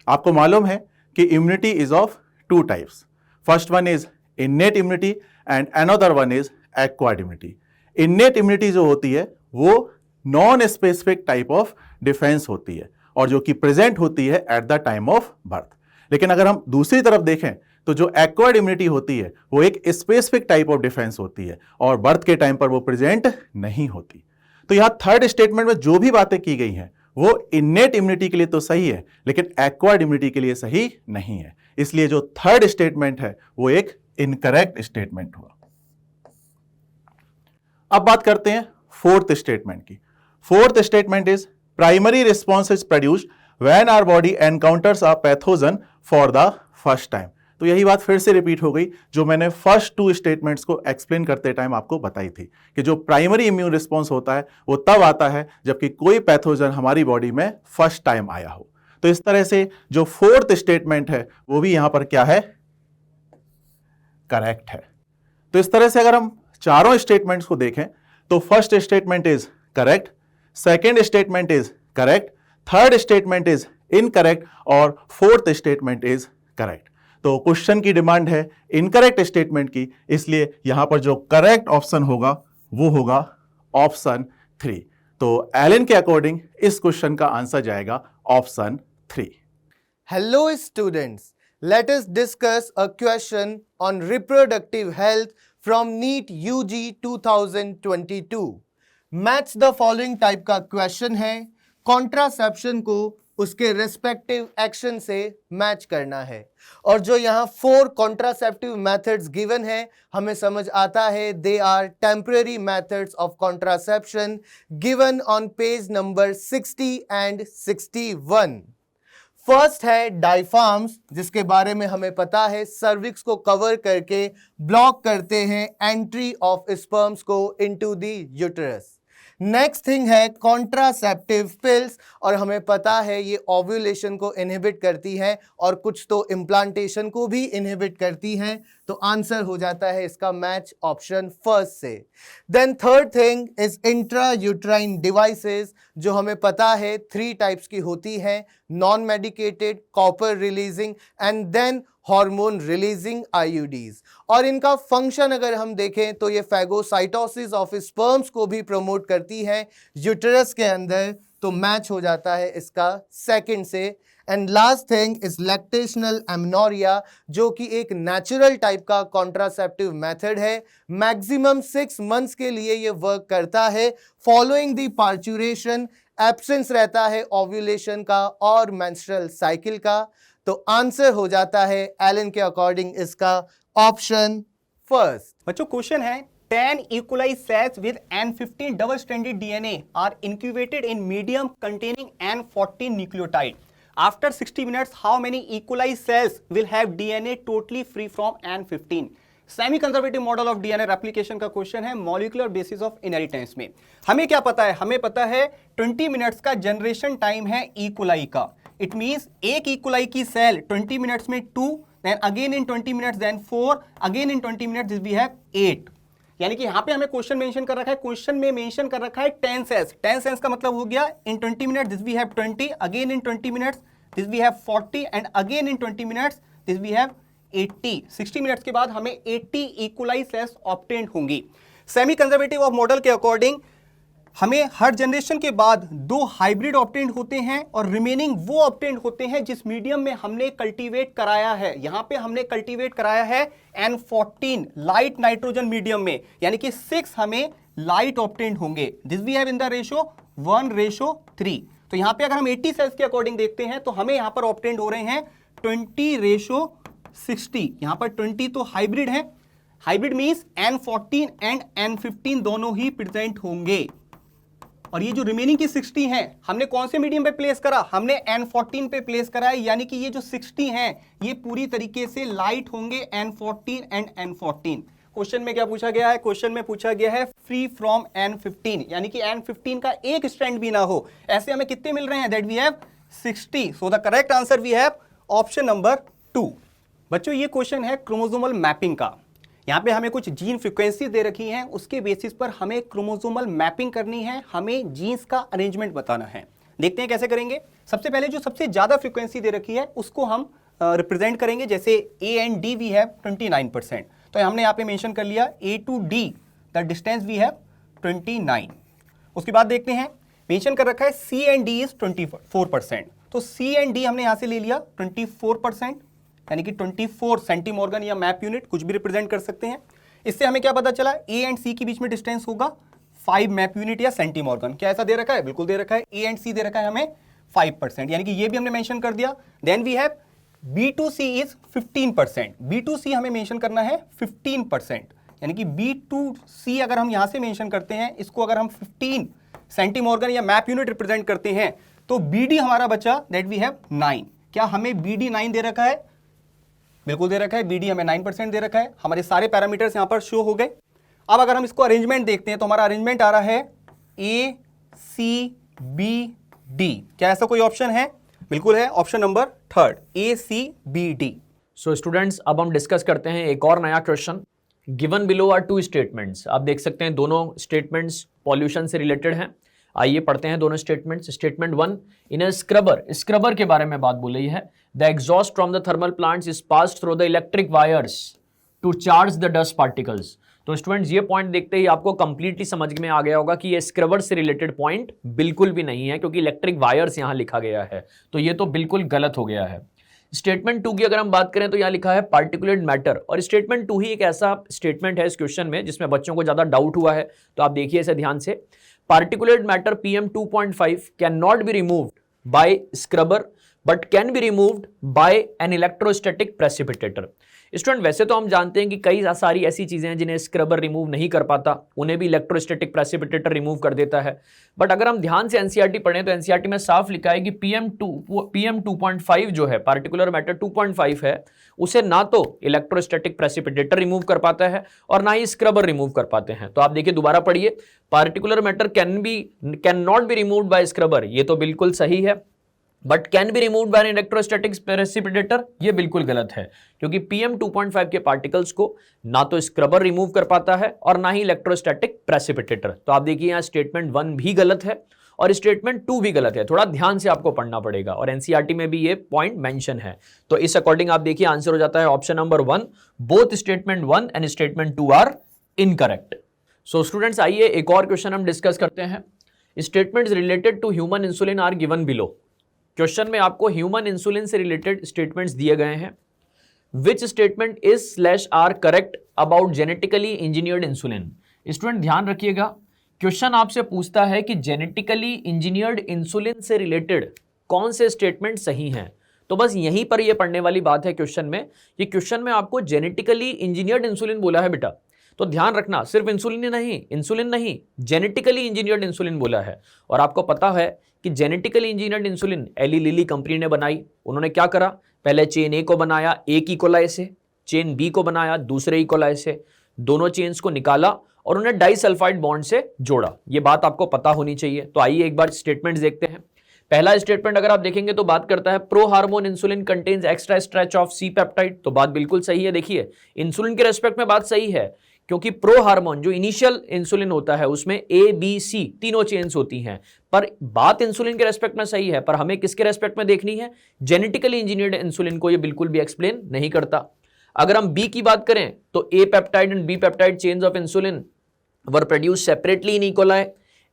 आपको मालूम है कि immunity is of 2 types. First one is innate immunity and another one is acquired immunity. Innate immunity जो होती है वो non specific type of defence होती है और जो कि प्रेजेंट होती है at the time of birth. लेकिन अगर हम दूसरी तरफ देखें तो जो एक्वायर्ड इम्यूनिटी होती है वो एक स्पेसिफिक टाइप ऑफ डिफेंस होती है और बर्थ के टाइम पर वो प्रेजेंट नहीं होती। तो यहां थर्ड स्टेटमेंट में जो भी बातें की गई हैं वो इन्नेट इम्यूनिटी के लिए तो सही है लेकिन एक्वायर्ड इम्यूनिटी के लिए सही नहीं है, इसलिए जो थर्ड स्टेटमेंट है वो एक इनकरेक्ट स्टेटमेंट हुआ। अब बात करते हैं फोर्थ स्टेटमेंट की। Fourth statement is primary response is produced when our body encounters a pathogen for the first time. तो यही बात फिर से रिपीट हो गई जो मैंने फर्स्ट 2 स्टेटमेंट्स को एक्सप्लेन करते टाइम आपको बताई थी कि जो प्राइमरी इम्यून रिस्पॉन्स होता है वो तब आता है जबकि कोई पैथोजन हमारी बॉडी में फर्स्ट टाइम आया हो। तो इस तरह से जो फोर्थ स्टेटमेंट है वो भी यहां पर क्या है, करेक्ट है। तो इस तरह से अगर हम चारों स्टेटमेंट्स को देखें तो first statement is correct, second statement is correct, third statement is incorrect और फोर्थ स्टेटमेंट इज करेक्ट। तो क्वेश्चन की डिमांड है इनकरेक्ट स्टेटमेंट की, इसलिए यहां पर जो करेक्ट ऑप्शन होगा वो होगा ऑप्शन 3। तो एलन के अकॉर्डिंग इस क्वेश्चन का आंसर जाएगा option 3। Hello students, let us discuss a question on reproductive health from NEET UG 2022. Match the following type का क्वेश्चन है। कॉन्ट्रासेप्शन को उसके रिस्पेक्टिव एक्शन से मैच करना है। और जो यहाँ 4 कॉन्ट्रासेप्टिव मेथड्स गिवन है, हमें समझ आता है they are temporary methods of contraception given on page number 60 and 61। First है डायफार्म्स, जिसके बारे में हमें पता है सर्विक्स को कवर करके ब्लॉक करते हैं एंट्री ऑफ स्पर्म्स को into the uterus. Next thing है कॉन्ट्रासेप्टिव पिल्स, और हमें पता है ये ओव्यूलेशन को इनहिबिट करती है और कुछ तो इम्प्लांटेशन को भी इनहिबिट करती हैं। तो आंसर हो जाता है इसका मैच ऑप्शन फर्स्ट से। Then third thing is intra uterine devices, जो हमें पता है 3 टाइप्स की होती हैं, non medicated, copper releasing and then hormone releasing IUDs. और इनका फंक्शन अगर हम देखें तो ये फैगोसाइटोसिस ऑफ स्पर्म्स को भी प्रमोट करती है यूटेरस के अंदर। तो मैच हो जाता है इसका सेकंड से। And last thing is lactational amenorrhoea, जो कि एक नेचुरल टाइप का कॉन्ट्रासेप्टिव मेथड है। मैक्सिमम 6 मंथ्स के लिए ये वर्क करता है। फॉलोइंग द पार्चुरेशन एब्सेंस रहता है ओव्यूलेशन का और मेंस्ट्रुअल साइकिल का। तो आंसर हो जाता है एलन के अकॉर्डिंग इसका ऑप्शन फर्स्ट। बच्चों क्वेश्चन है 10 E. coli cells with N15 double stranded DNA are incubated in medium containing N14 nucleotide. After 60 minutes, how many E. coli cells will have DNA totally free from N15? Semi conservative model of DNA replication का question है molecular basis of inheritance में। हमें क्या पता है? हमें पता है 20 मिनट्स का जनरेशन टाइम है ई कोलाई का। इट मींस एक ई कोलाई की सेल 20 मिनट्स में 2, then again in 20 minutes, then 4, again in 20 minutes, this we have 8। यानी कि यहां पे हमें क्वेश्चन मेंशन कर रखा है, क्वेश्चन में मेंशन कर रखा है 10 सेल्स। 10 सेल्स का मतलब हो गया in 20 minutes this we have 20, again in 20 minutes this we have 40 and again in 20 minutes this we have 80। 60 minutes के बाद हमें 80 इक्वलाई सेल्स ऑब्टेन्ड होंगी। सेमी कंजर्वेटिव ऑफ मॉडल के अकॉर्डिंग हमें हर जनरेशन के बाद 2 हाइब्रिड ऑब्टेन्ड होते हैं और रिमेनिंग वो ऑब्टेन्ड होते हैं जिस मीडियम में हमने कल्टीवेट कराया है। यहां पे हमने कल्टीवेट कराया है N14 लाइट नाइट्रोजन मीडियम में, यानी कि 6 हमें लाइट ऑब्टेन्ड होंगे। This we have in the ratio 1:3। तो यहां पे अगर हम 80 सेल्स के अकॉर्डिंग देखते हैं तो हमें यहां पर ऑब्टेन्ड हो रहे हैं 20:60। यहां पर 20 तो हाइब्रिड है, hybrid means N14 and N15 दोनों ही प्रेजेंट होंगे। और ये जो रिमेनिंग की 60 हैं हमने कौन से मीडियम पे प्लेस करा? हमने N14 पे प्लेस करा है, यानी कि ये जो 60 हैं ये पूरी तरीके से लाइट होंगे N14 एंड N14। क्वेश्चन में क्या पूछा गया है? क्वेश्चन में पूछा गया है फ्री फ्रॉम N15, यानी कि N15 का एक स्ट्रैंड भी ना हो। ऐसे हमें कितने मिल रहे हैं? That we have 60। So the correct answer we have option number 2। बच्चों ये क्वेश्चन है क्रोमोसोमल मैपिंग का। यहाँ पे हमें कुछ जीन फ्रीक्वेंसी दे रखी हैं, उसके बेसिस पर हमें क्रोमोसोमल मैपिंग करनी है, हमें जीन्स का अरेंजमेंट बताना है। देखते हैं कैसे करेंगे। सबसे पहले जो सबसे ज्यादा फ्रीक्वेंसी दे रखी है उसको हम रिप्रेजेंट करेंगे। जैसे A and D we have 29%, तो हमने यहाँ पे मेंशन कर लिया A to D the distance we have 29। उसके बाद देखते हैं मेंशन कर रखा है C एंड D इज 24%, तो C एंड D हमने यहाँ से ले लिया 24%, यानी कि 24 सेंटीमॉर्गन या मैप यूनिट कुछ भी रिप्रेजेंट कर सकते हैं। इससे हमें क्या पता चला? A एंड C के बीच में डिस्टेंस होगा 5 मैप यूनिट या सेंटीमॉर्गन। क्या ऐसा दे रखा है? बिल्कुल दे रखा है। A एंड C दे रखा है हमें 5%, यानी कि ये भी हमने मेंशन कर दिया। Then we have B2C is 15%। B2C हमें मेंशन करना है 15%, यानी कि B2C अगर हम यहां से मेंशन करते हैं, इसको अगर हम 15 सेंटीमॉर्गन या मैप यूनिट रिप्रेजेंट करते हैं तो BD हमारा बचा दैट वी हैव 9। क्या हमें BD 9 दे रखा है? बिल्कुल दे रखा है। BD हमें 9% दे रखा है। हमारे सारे पैरामीटर्स यहां पर शो हो गए। अब अगर हम इसको अरेंजमेंट देखते हैं तो हमारा अरेंजमेंट आ रहा है A C B D। क्या ऐसा कोई ऑप्शन है? बिल्कुल है, option number 3 A C B D। So students अब हम डिस्कस करते हैं एक और नया question. Given below are 2 statements. आप देख सकते हैं दोनों स्टेटमेंट्स पॉल्यूशन से रिलेटेड हैं। आइए पढ़ते हैं दोनों statements. Statement 1, in a scrubber के बारे में बात बोल रही है। The exhaust from the thermal plants is passed through the electric wires to charge the dust particles. तो स्टूडेंट्स ये पॉइंट देखते ही आपको कंप्लीटली समझ में आ गया होगा कि ये स्क्रबर से रिलेटेड पॉइंट बिल्कुल भी नहीं है, क्योंकि इलेक्ट्रिक वायर्स यहां लिखा गया है, तो ये तो बिल्कुल गलत हो गया है। स्टेटमेंट 2 की अगर हम बात करें तो यहाँ लिखा है पार्टिकुलेट मैटर, और स्टेटमेंट 2 ही एक ऐसा स्टेटमेंट है इस क्वेश्चन में जिसमें बच्चों को ज्यादा डाउट हुआ है, तो आप देखिए इसे ध्यान से। Particulate matter PM2.5 can not be removed by scrubber but can be removed by an electrostatic precipitator. Student वैसे तो हम जानते हैं कि कई सारी ऐसी चीजें हैं जिन्हें स्क्रबर रिमूव नहीं कर पाता, उन्हें भी इलेक्ट्रोस्टैटिक प्रेसिपिटेटर रिमूव कर देता है। बट अगर हम ध्यान से एनसीईआरटी पढ़ें तो एनसीईआरटी में साफ लिखा है कि PM 2.5 जो है, पार्टिकुलर मैटर 2.5 है, उसे ना तो इलेक्ट्रोस्टैटिक प्रेसिपिटेटर रिमूव कर पाता है और ना ही स्क्रबर रिमूव कर पाते हैं। तो आप देखिए, दोबारा पढ़िए, particular matter can not be removed by scrubber, ये तो बिल्कुल सही है, but can be removed by an electrostatic precipitator, ये बिल्कुल गलत है, क्योंकि PM 2.5 के पार्टिकल्स को ना तो स्क्रबर रिमूव कर पाता है और ना ही इलेक्ट्रोस्टैटिक प्रेसिपिटेटर। तो आप देखिए यहाँ स्टेटमेंट 1 भी गलत है और स्टेटमेंट 2 भी गलत है, थोड़ा ध्यान से आपको पढ़ना पड़ेगा और एनसीईआरटी में भी ये पॉइंट मेंशन है। तो इस अकॉर्डिंग आप देखिए आंसर हो जाता है option number 1, both statement 1 and statement 2 are incorrect. So students, आइए एक और क्वेश्चन हम डिस्कस करते हैं। Statements related to human insulin are given below. Question में आपको ह्यूमन इंसुलिन से रिलेटेड स्टेटमेंट्स दिए गए हैं। Which statement is / are correct about genetically engineered insulin. Student ध्यान रखिएगा, क्वेश्चन आपसे पूछता है कि जेनेटिकली इंजीनियर्ड इंसुलिन से रिलेटेड कौन से स्टेटमेंट सही हैं। तो बस यहीं पर यह पढ़ने वाली बात है क्वेश्चन में, कि क्वेश्चन में आपको जेनेटिकली इंजीनियर्ड इंसुलिन बोला है बेटा, तो ध्यान रखना, सिर्फ इंसुलिन नहीं, जेनेटिकली इंजीनियर्ड इंसुलिन बोला है। और आपको पता है कि genetically engineered insulin Eli Lilly company ने बनाई। उन्होंने क्या करा, पहले चेन ए को बनाया एक इकोलाई से, चेन बी को बनाया दूसरे इकोलाई से, दोनों चेन्स को निकाला और उन्हें डाइसल्फाइड बॉन्ड से जोड़ा। ये बात आपको पता होनी चाहिए। तो आइए एक बार स्टेटमेंट्स देखते हैं। पहला स्टेटमेंट अगर आप देखेंगे तो बात करता है pro hormone insulin contains extra stretch of C peptide. तो बात बिल्कुल सही है। देखिए, इंसुलिन के रेस्पेक्ट में बात सही है, क्योंकि प्रो हार्मोन जो इनिशियल इंसुलिन होता है उसमें A-B-C तीनों चेन्स होती हैं। पर बात इंसुलिन के रेस्पेक्ट में सही है, पर हमें किसके रेस्पेक्ट में देखनी है, जेनेटिकली इंजीनियर्ड इंसुलिन को ये बिल्कुल भी एक्सप्लेन नहीं करता। अगर हम बी की बात करें तो A peptide and B peptide chains of insulin were produce separately in E coli,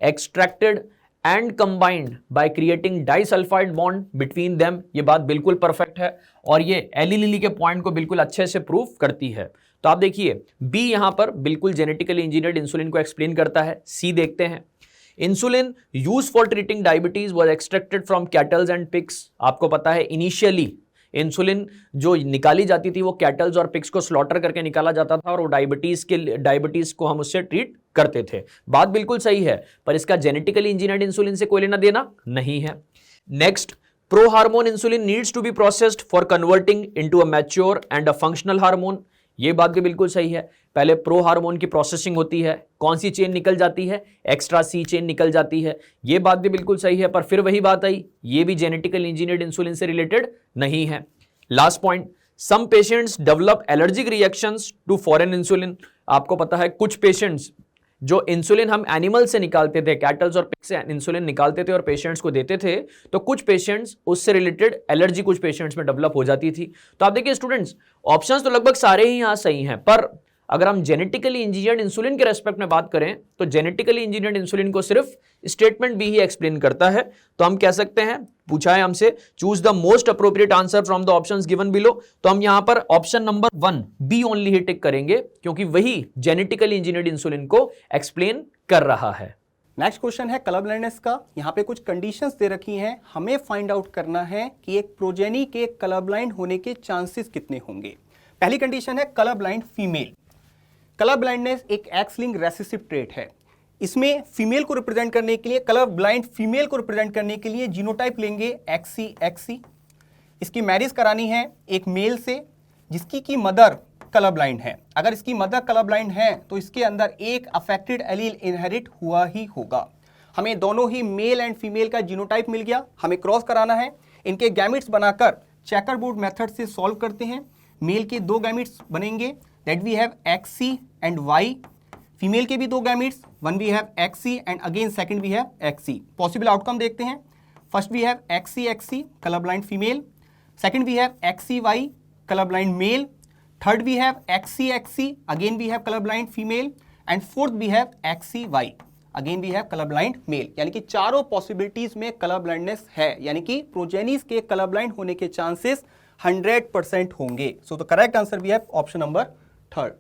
extracted and combined by creating disulphide bond between them. ये बात बिल्कुल परफेक्ट है और ये एली लिली के पॉइंट को बिल्कुल अच्छे से प्रूव करती है। तो आप देखिए, बी यहां पर बिल्कुल जेनेटिकली इंजीनियर्ड इंसुलिन को एक्सप्लेन करता है। सी देखते हैं, insulin use for treating diabetes was extracted from kettles and pigs. आपको पता है इनिशियली इंसुलिन जो निकाली जाती थी वो कैटल्स और पिग्स को स्लॉटर करके निकाला जाता था और वो डायबिटीज को हम उससे ट्रीट करते थे। बात बिल्कुल सही है, पर इसका जेनेटिकली इंजीनियर्ड इंसुलिन से कोई लेना देना नहीं है। Next, pro hormone insulin needs to be processed for converting into a mature and a functional hormone. ये बात भी बिल्कुल सही है। पहले प्रो हार्मोन की प्रोसेसिंग होती है, कौन सी चेन निकल जाती है, एक्स्ट्रा सी चेन निकल जाती है। ये बात भी बिल्कुल सही है, पर फिर वही बात आई, ये भी जेनेटिकल इंजीनियर्ड इंसुलिन से रिलेटेड नहीं है। Last point, some patients develop allergic reactions to foreign insulin. आपको पता है कुछ पेशेंट्स जो इंसुलिन हम एनिमल से निकालते थे, कैटल्स और पिग से इंसुलिन निकालते थे और पेशेंट्स को देते थे, तो कुछ पेशेंट्स उससे रिलेटेड एलर्जी कुछ पेशेंट्स में डेवलप हो जाती थी। तो आप देखिए स्टूडेंट्स, ऑप्शंस तो लगभग सारे ही यहाँ सही हैं, पर अगर हम जेनेटिकली इंजीनियर्ड इंसुलिन के रेस्पेक्ट में बात करें तो जेनेटिकली इंजीनियर्ड इंसुलिन को सिर्फ स्टेटमेंट बी ही एक्सप्लेन करता है। तो हम कह सकते हैं, पूछा है हमसे choose the most appropriate answer from the options given below, तो हम यहां पर ऑप्शन नंबर 1 बी ओनली ही टिक करेंगे, क्योंकि वही जेनेटिकली इंजीनियर्ड इंसुलिन को एक्सप्लेन कर रहा है। नेक्स्ट क्वेश्चन है कलर ब्लाइंडनेस का। यहाँ पे कुछ कंडीशंस दे रखी हैं, हमें फाइंड आउट करना है कि एक प्रोजेनी के कलर ब्लाइंड होने के चांसेस कितने होंगे। पहली कंडीशन है colour blind female. Colour blindness एक एक्स लिंक्ड रेसेसिव ट्रेट है। इसमें फीमेल को रिप्रेजेंट करने के लिए, कलर ब्लाइंड फीमेल को रिप्रेजेंट करने के लिए जीनोटाइप लेंगे XC। इसकी मैरिज करानी है एक मेल से जिसकी की मदर कलर ब्लाइंड है। अगर इसकी मदर कलर ब्लाइंड है तो इसके अंदर एक अफेक्टेड एलील इनहेरिट हुआ ही होगा। हमें दोनों ही मेल एंड फीमेल का जीनोटाइप मिल गया, हमें क्रॉस कराना है। इनके गैमेट्स बनाकर चेकर बोर्ड मेथड से सॉल्व करते हैं। मेल के 2 गैमेट्स बनेंगे, that we have XC and Y। Female के भी 2 gametes, one we have XC and again second we have XC। Possible outcome देखते हैं। First we have XC colour blind female, second we have XCY colour blind mail, third we have XC again we have colour blind female and fourth we have XCY again we have colour blind male. यानी कि चारों possibilities में colour blindness है, यानी कि progenies के colour blind होने के चांसेस 100% होंगे। So the correct answer we have option number 3rd।